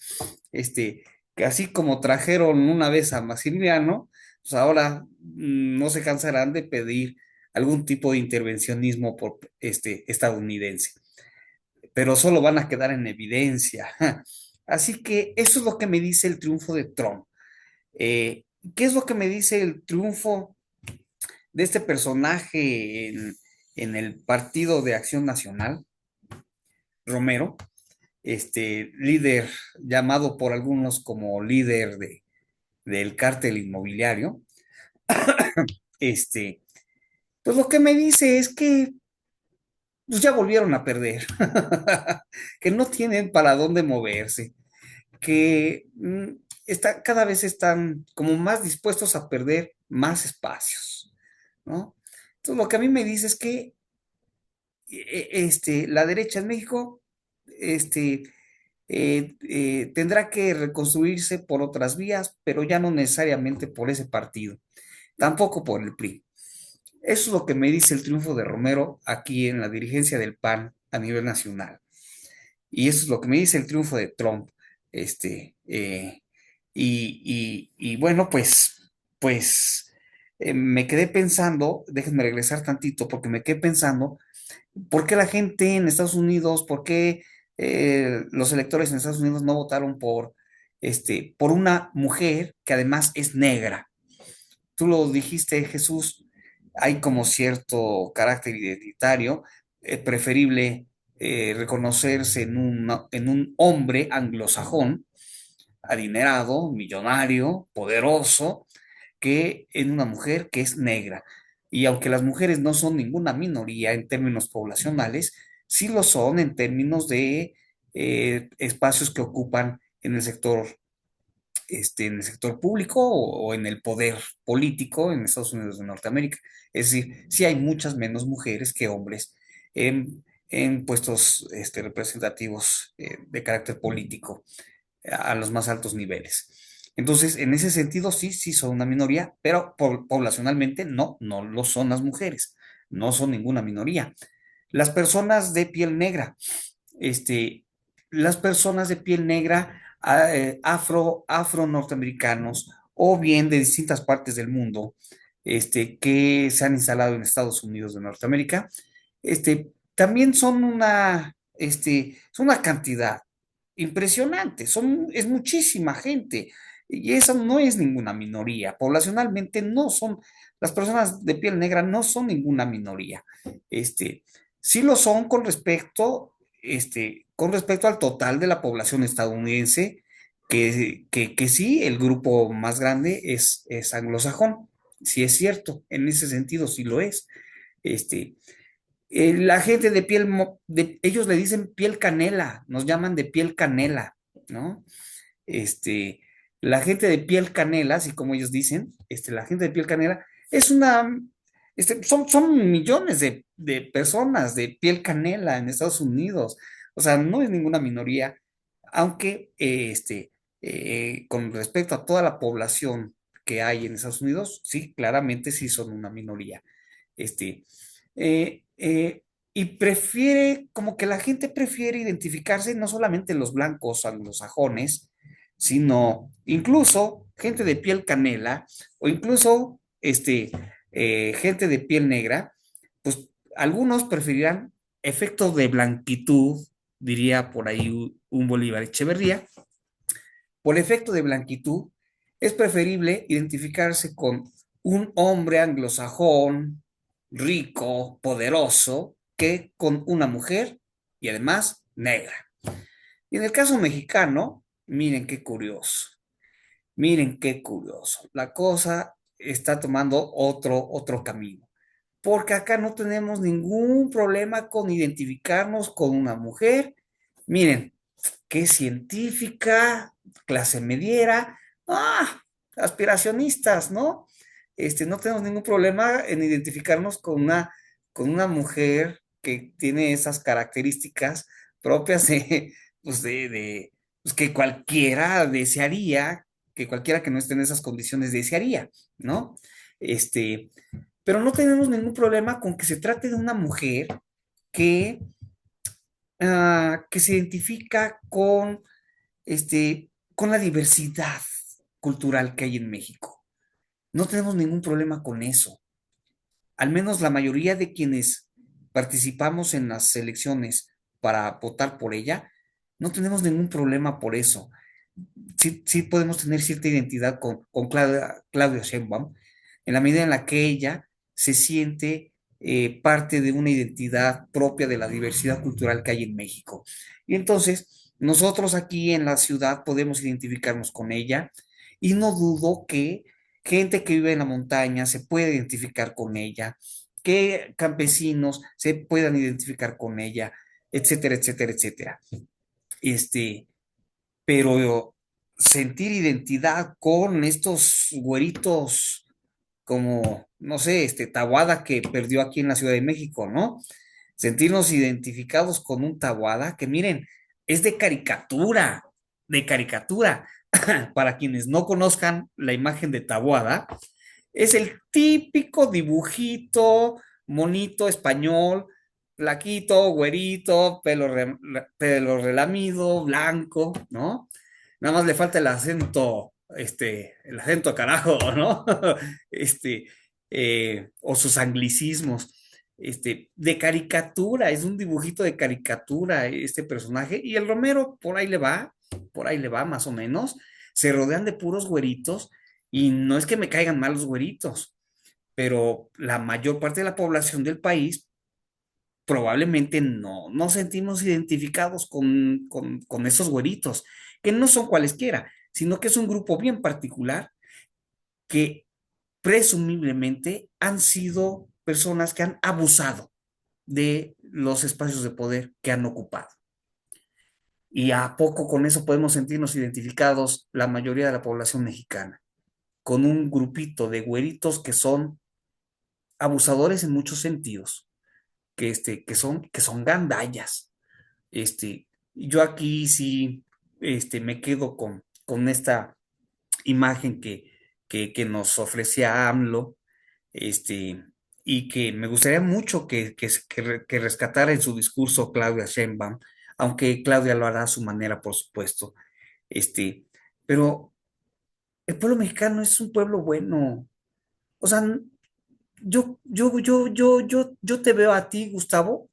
Speaker 2: que así como trajeron una vez a Maximiliano, pues ahora no se cansarán de pedir algún tipo de intervencionismo por estadounidense, pero solo van a quedar en evidencia. Así que eso es lo que me dice el triunfo de Trump. Eh, ¿Qué es lo que me dice el triunfo de este personaje en el Partido de Acción Nacional, Romero? Líder llamado por algunos como líder del cártel inmobiliario. este, pues lo que me dice es que pues ya volvieron a perder, que no tienen para dónde moverse, que cada vez están como más dispuestos a perder más espacios, ¿no? Entonces lo que a mí me dice es que la derecha en México, este, tendrá que reconstruirse por otras vías, pero ya no necesariamente por ese partido, tampoco por el PRI. Eso es lo que me dice el triunfo de Romero aquí en la dirigencia del PAN a nivel nacional. Y eso es lo que me dice el triunfo de Trump. Este, eh, y bueno, me quedé pensando, déjenme regresar tantito, porque me quedé pensando, ¿por qué la gente en Estados Unidos, por qué los electores en Estados Unidos no votaron por una mujer que además es negra? Tú lo dijiste, Jesús, hay como cierto carácter identitario, preferible reconocerse en un hombre anglosajón, adinerado, millonario, poderoso, que en una mujer que es negra. Y aunque las mujeres no son ninguna minoría en términos poblacionales, sí lo son en términos de espacios que ocupan en el sector en el sector público o en el poder político en Estados Unidos de Norteamérica. Es decir, sí hay muchas menos mujeres que hombres en puestos representativos de carácter político a los más altos niveles. Entonces, en ese sentido, sí, sí son una minoría, pero poblacionalmente no, no lo son las mujeres, no son ninguna minoría. Las personas de piel negra, este, las personas de piel negra, afro norteamericanos o bien de distintas partes del mundo, que se han instalado en Estados Unidos de Norteamérica, también son una cantidad impresionante, es muchísima gente y esa no es ninguna minoría. Poblacionalmente no son, las personas de piel negra no son ninguna minoría. Este, sí lo son con respecto al total de la población estadounidense, que sí, el grupo más grande es anglosajón. Sí es cierto, en ese sentido sí lo es. Este, la gente de ellos le dicen piel canela, nos llaman de piel canela, ¿no? Este, la gente de piel canela, así como ellos dicen, la gente de piel canela es son millones de personas de piel canela en Estados Unidos. O sea, no es ninguna minoría, aunque con respecto a toda la población que hay en Estados Unidos, sí, claramente sí son una minoría. Este, eh, eh, y como que la gente prefiere identificarse no solamente los blancos anglosajones, sino incluso gente de piel canela o incluso gente de piel negra, pues algunos preferirán efecto de blanquitud, diría por ahí un Bolívar Echeverría, por efecto de blanquitud, es preferible identificarse con un hombre anglosajón, rico, poderoso, que con una mujer y además negra. Y en el caso mexicano, miren qué curioso. La cosa está tomando otro camino. Porque acá no tenemos ningún problema con identificarnos con una mujer. Miren, que es científica, clase mediera, aspiracionistas, ¿no? No tenemos ningún problema en identificarnos con una mujer que tiene esas características propias pues pues que cualquiera desearía, que cualquiera que no esté en esas condiciones desearía, ¿no? Este, pero no tenemos ningún problema con que se trate de una mujer que, que se identifica con la diversidad cultural que hay en México. No tenemos ningún problema con eso. Al menos la mayoría de quienes participamos en las elecciones para votar por ella, no tenemos ningún problema por eso. Sí, sí podemos tener cierta identidad con Claudia Sheinbaum, en la medida en la que ella se siente parte de una identidad propia de la diversidad cultural que hay en México. Y entonces, nosotros aquí en la ciudad podemos identificarnos con ella y no dudo que gente que vive en la montaña se pueda identificar con ella, que campesinos se puedan identificar con ella, etcétera, etcétera, etcétera. Este, pero sentir identidad con estos güeritos como, no sé, Tabuada que perdió aquí en la Ciudad de México, ¿no? Sentirnos identificados con un Tabuada que miren, es de caricatura, de caricatura. Para quienes no conozcan la imagen de Tabuada, es el típico dibujito monito español, flaquito, güerito, pelo relamido, blanco, ¿no? Nada más le falta el acento carajo, ¿no? Este, o sus anglicismos. De caricatura, es un dibujito de caricatura este personaje, y el Romero por ahí le va más o menos, se rodean de puros güeritos, y no es que me caigan mal los güeritos, pero la mayor parte de la población del país probablemente no nos sentimos identificados con esos güeritos, que no son cualesquiera, sino que es un grupo bien particular que presumiblemente han sido personas que han abusado de los espacios de poder que han ocupado. Y a poco con eso podemos sentirnos identificados la mayoría de la población mexicana, con un grupito de güeritos que son abusadores en muchos sentidos, que son gandallas. Yo aquí sí, me quedo con esta imagen que nos ofrecía AMLO, este, y que me gustaría mucho que rescatara en su discurso Claudia Sheinbaum, aunque Claudia lo hará a su manera, por supuesto. Este, pero el pueblo mexicano es un pueblo bueno. O sea, yo te veo a ti, Gustavo,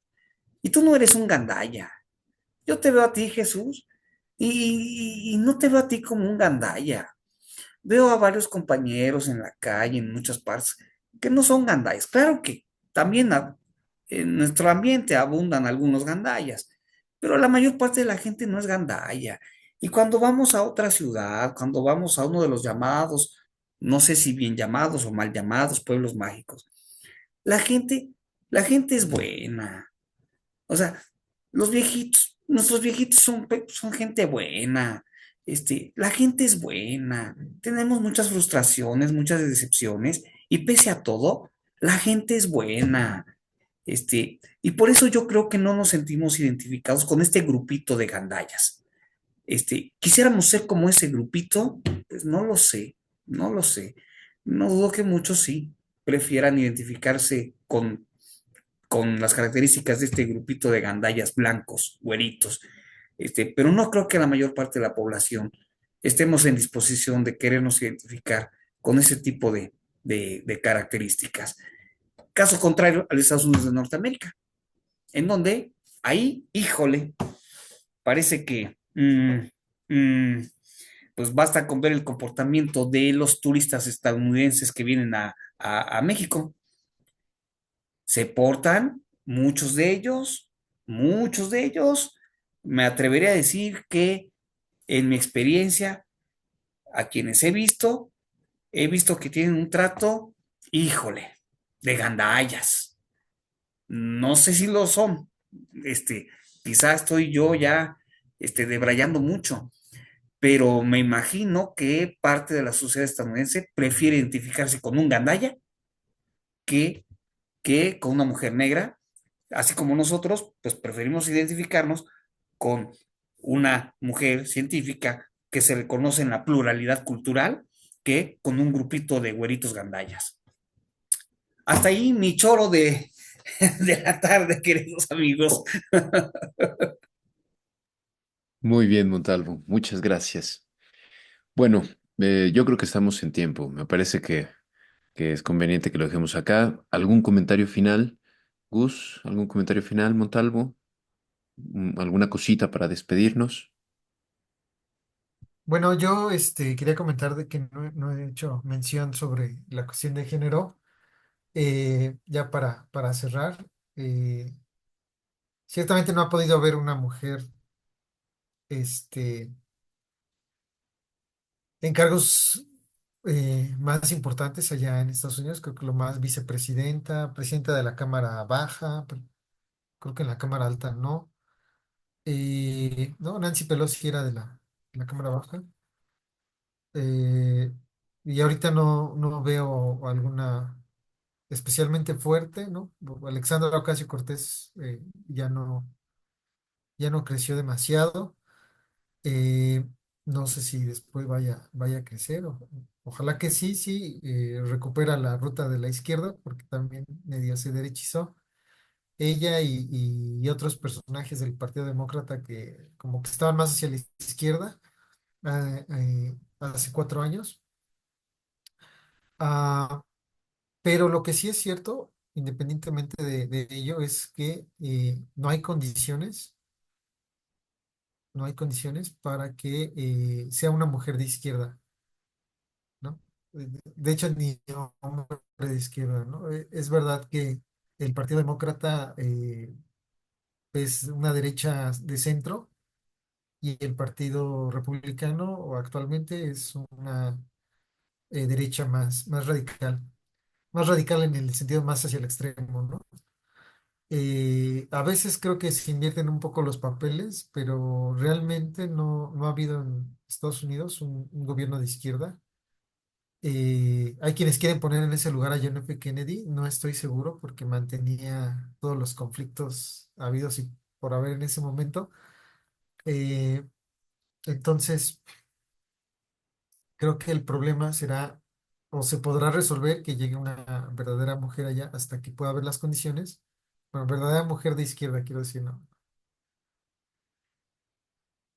Speaker 2: y tú no eres un gandalla. Yo te veo a ti, Jesús, y no te veo a ti como un gandalla. Veo a varios compañeros en la calle, en muchas partes, que no son gandallas. Claro que también en nuestro ambiente abundan algunos gandallas, pero la mayor parte de la gente no es gandalla. Y cuando vamos a otra ciudad, cuando vamos a uno de los llamados, no sé si bien llamados o mal llamados, pueblos mágicos, la gente, la gente es buena. O sea, los viejitos, nuestros viejitos son gente buena. La gente es buena. Tenemos muchas frustraciones, muchas decepciones, y pese a todo, la gente es buena. Y por eso yo creo que no nos sentimos identificados con este grupito de gandallas. Quisiéramos ser como ese grupito, pues no lo sé, no lo sé. No dudo que muchos sí prefieran identificarse con las características de este grupito de gandallas blancos, güeritos. Pero no creo que la mayor parte de la población estemos en disposición de querernos identificar con ese tipo de características. Caso contrario a los Estados Unidos de Norteamérica, en donde ahí, híjole, parece que pues basta con ver el comportamiento de los turistas estadounidenses que vienen a México. Se portan, muchos de ellos, me atrevería a decir que en mi experiencia, a quienes he visto que tienen un trato, híjole, de gandallas. No sé si lo son. Este, quizás estoy yo ya, debrayando mucho, pero me imagino que parte de la sociedad estadounidense prefiere identificarse con un gandalla que, que con una mujer negra, así como nosotros, pues preferimos identificarnos con una mujer científica que se reconoce en la pluralidad cultural que con un grupito de güeritos gandallas. Hasta ahí mi choro de la tarde, queridos amigos.
Speaker 1: Muy bien, Montalvo, muchas gracias. Bueno, yo creo que estamos en tiempo. Me parece que es conveniente que lo dejemos acá. ¿Algún comentario final, Gus? ¿Algún comentario final, Montalvo? ¿Alguna cosita para despedirnos?
Speaker 3: Bueno, yo quería comentar de que no he hecho mención sobre la cuestión de género. Ya para cerrar, eh, ciertamente no ha podido haber una mujer este, en cargos más importantes allá en Estados Unidos. Creo que lo más vicepresidenta, presidenta de la Cámara Baja, creo que en la Cámara Alta no. No, Nancy Pelosi era de la Cámara Baja. Eh, y ahorita no veo alguna especialmente fuerte, ¿no? Alexandra Ocasio-Cortez ya no creció demasiado. Eh, no sé si después vaya a crecer. Ojalá que sí, sí, recupera la ruta de la izquierda, porque también medio se derechizó. Ella y otros personajes del Partido Demócrata que como que estaban más hacia la izquierda hace 4 años. Ah, pero lo que sí es cierto, independientemente de ello, es que no hay condiciones para que sea una mujer de izquierda, ¿no? De hecho, ni hombre de izquierda, ¿no? Es verdad que el Partido Demócrata es una derecha de centro y el Partido Republicano o actualmente es una derecha más radical en el sentido más hacia el extremo, ¿no? A veces creo que se invierten un poco los papeles, pero realmente no ha habido en Estados Unidos un gobierno de izquierda. Hay quienes quieren poner en ese lugar a John F. Kennedy, no estoy seguro porque mantenía todos los conflictos habidos y por haber en ese momento. Eh, entonces, creo que el problema será o se podrá resolver que llegue una verdadera mujer allá hasta que pueda haber las condiciones. Bueno, verdadera mujer de izquierda, quiero decir, ¿no?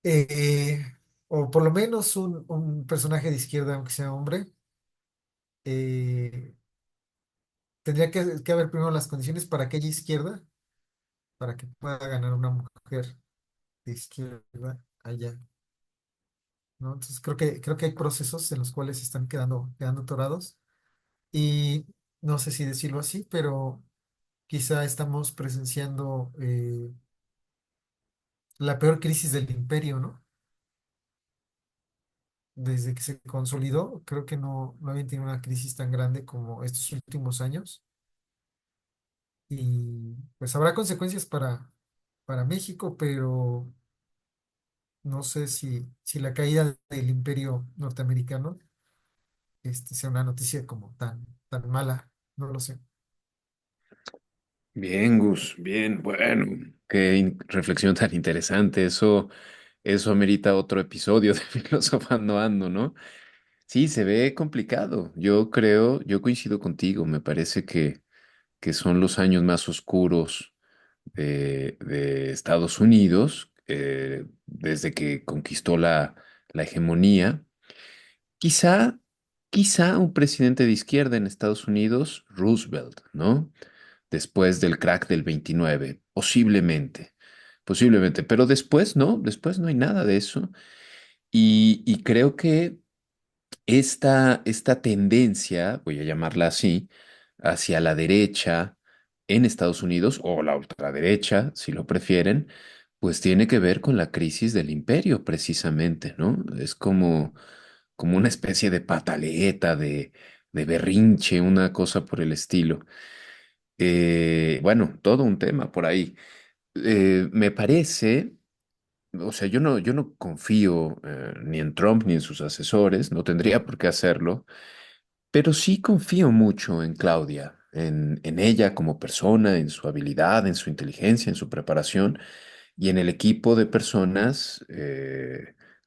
Speaker 3: Eh, o por lo menos un personaje de izquierda, aunque sea hombre. eh, Tendría que haber primero las condiciones para aquella izquierda, para que pueda ganar una mujer de izquierda allá, ¿no? Entonces creo que hay procesos en los cuales se están quedando atorados y no sé si decirlo así, pero quizá estamos presenciando la peor crisis del imperio, ¿no? Desde que se consolidó, creo que no habían tenido una crisis tan grande como estos últimos años y pues habrá consecuencias para México, pero no sé si la caída del imperio norteamericano sea una noticia como tan mala, no lo sé.
Speaker 1: Bien, Gus, bien, bueno, qué reflexión tan interesante. Eso amerita otro episodio de Filosofando Ando, ¿no? Sí, se ve complicado. Yo creo, yo coincido contigo. Me parece que son los años más oscuros de Estados Unidos desde que conquistó la hegemonía. Quizá, quizá un presidente de izquierda en Estados Unidos, Roosevelt, ¿no? Después del crack del 29, posiblemente, pero después no hay nada de eso. Y creo que esta tendencia, voy a llamarla así, hacia la derecha en Estados Unidos, o la ultraderecha, si lo prefieren, pues tiene que ver con la crisis del imperio, precisamente, ¿no? Es como una especie de pataleta, de berrinche, una cosa por el estilo. Bueno, todo un tema por ahí. Me parece, o sea, yo no confío ni en Trump ni en sus asesores, no tendría por qué hacerlo, pero sí confío mucho en Claudia, en ella como persona, en su habilidad, en su inteligencia, en su preparación y en el equipo de personas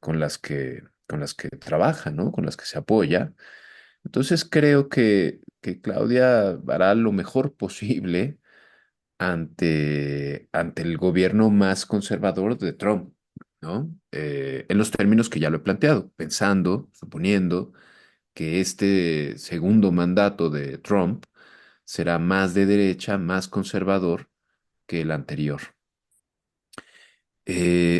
Speaker 1: con las que trabaja, ¿no? Con las que se apoya. Entonces creo que Claudia hará lo mejor posible ante el gobierno más conservador de Trump, ¿no? En los términos que ya lo he planteado, pensando, suponiendo que este segundo mandato de Trump será más de derecha, más conservador que el anterior.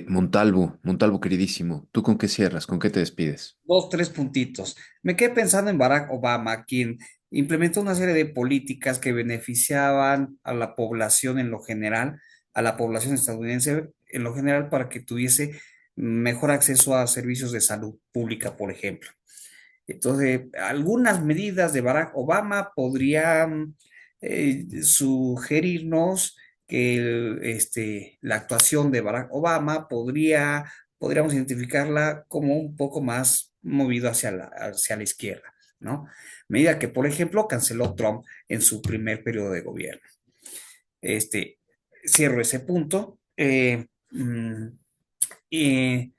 Speaker 1: Montalvo, queridísimo, ¿tú con qué cierras? ¿Con qué te despides?
Speaker 2: Dos, tres puntitos. Me quedé pensando en Barack Obama, quien implementó una serie de políticas que beneficiaban a la población en lo general, a la población estadounidense en lo general, para que tuviese mejor acceso a servicios de salud pública, por ejemplo. Entonces, algunas medidas de Barack Obama podrían sugerirnos que la actuación de Barack Obama podríamos identificarla como un poco más movido hacia la izquierda, ¿no? Medida que, por ejemplo, canceló Trump en su primer periodo de gobierno. Este, Cierro ese punto. Y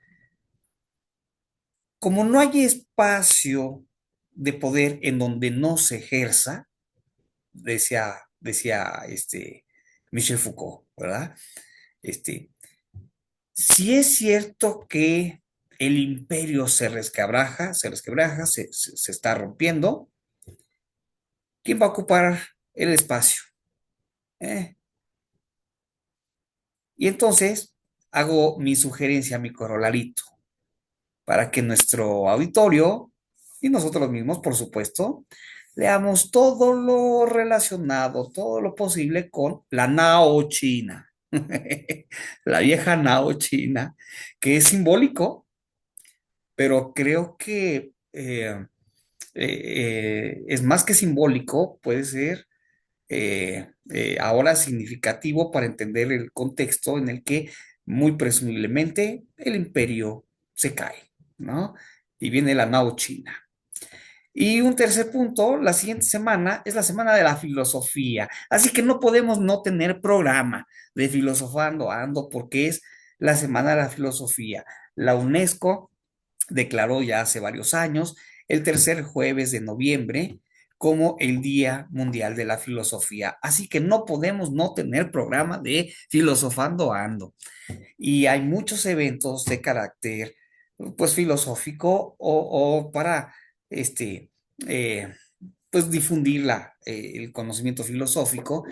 Speaker 2: como no hay espacio de poder en donde no se ejerza, decía Michel Foucault, ¿verdad? Este, si es cierto que el imperio se está rompiendo, ¿quién va a ocupar el espacio? ¿Eh? Y entonces hago mi sugerencia, mi corrolarito, para que nuestro auditorio y nosotros mismos, por supuesto, leamos todo lo relacionado, todo lo posible con la Nao China, la vieja Nao China, que es simbólico, pero creo que es más que simbólico, puede ser ahora significativo para entender el contexto en el que muy presumiblemente el imperio se cae, ¿no? Y viene la Nao China. Y un tercer punto, la siguiente semana es la semana de la filosofía, así que no podemos no tener programa de filosofando ando porque es la semana de la filosofía. La UNESCO declaró ya hace varios años el tercer jueves de noviembre como el Día Mundial de la Filosofía. Así que no podemos no tener programa de filosofando ando. Y hay muchos eventos de carácter, pues, filosófico o para, este, eh, pues, difundir el conocimiento filosófico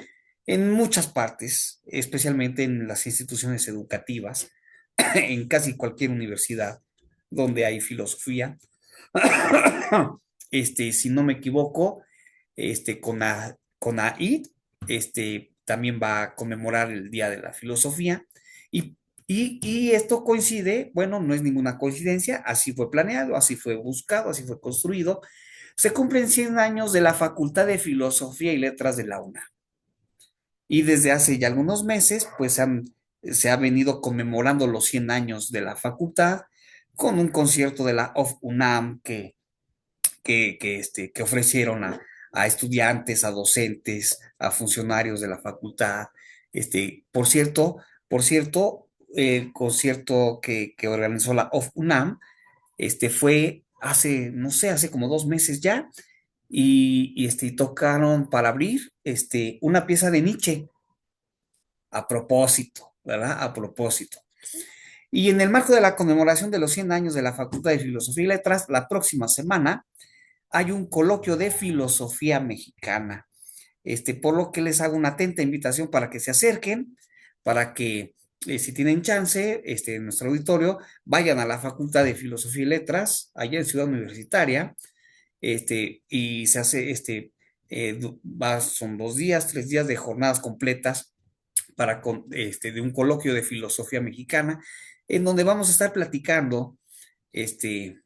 Speaker 2: en muchas partes, especialmente en las instituciones educativas, en casi cualquier universidad donde hay filosofía. Si no me equivoco, CONAID, también va a conmemorar el Día de la Filosofía. Y, y esto coincide, bueno, no es ninguna coincidencia, así fue planeado, así fue buscado, así fue construido. Se cumplen 100 años de la Facultad de Filosofía y Letras de la UNAM. Y desde hace ya algunos meses, pues se ha venido conmemorando los 100 años de la facultad con un concierto de la of UNAM que ofrecieron a estudiantes, a docentes, a funcionarios de la facultad. Por cierto, el concierto que organizó la of UNAM, fue hace, no sé, hace como 2 meses ya, y tocaron para abrir, una pieza de Nietzsche, a propósito, ¿verdad? A propósito. Y en el marco de la conmemoración de los 100 años de la Facultad de Filosofía y Letras, la próxima semana hay un coloquio de filosofía mexicana, por lo que les hago una atenta invitación para que se acerquen, para que, si tienen chance, en nuestro auditorio, vayan a la Facultad de Filosofía y Letras, allá en Ciudad Universitaria, y se hace, son 2 días, 3 días de jornadas completas de un coloquio de filosofía mexicana, en donde vamos a estar platicando, este,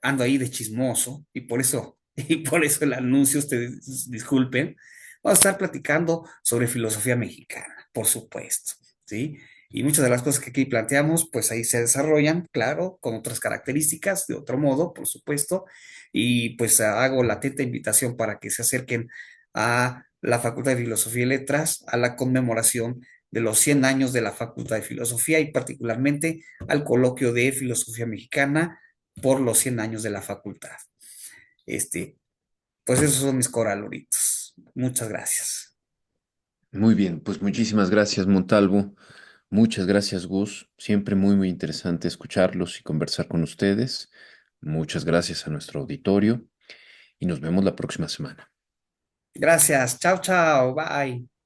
Speaker 2: ando ahí de chismoso, y por eso el anuncio, ustedes disculpen, vamos a estar platicando sobre filosofía mexicana, por supuesto, ¿sí? Y muchas de las cosas que aquí planteamos, pues ahí se desarrollan, claro, con otras características, de otro modo, por supuesto, y pues hago la atenta invitación para que se acerquen a la Facultad de Filosofía y Letras, a la conmemoración de los 100 años de la Facultad de Filosofía y particularmente al coloquio de Filosofía Mexicana por los 100 años de la facultad. Este, pues esos son mis coraloritos. Muchas gracias.
Speaker 1: Muy bien, pues muchísimas gracias, Montalvo. Muchas gracias, Gus. Siempre muy, muy interesante escucharlos y conversar con ustedes. Muchas gracias a nuestro auditorio y nos vemos la próxima semana.
Speaker 2: Gracias. Chao, chao. Bye.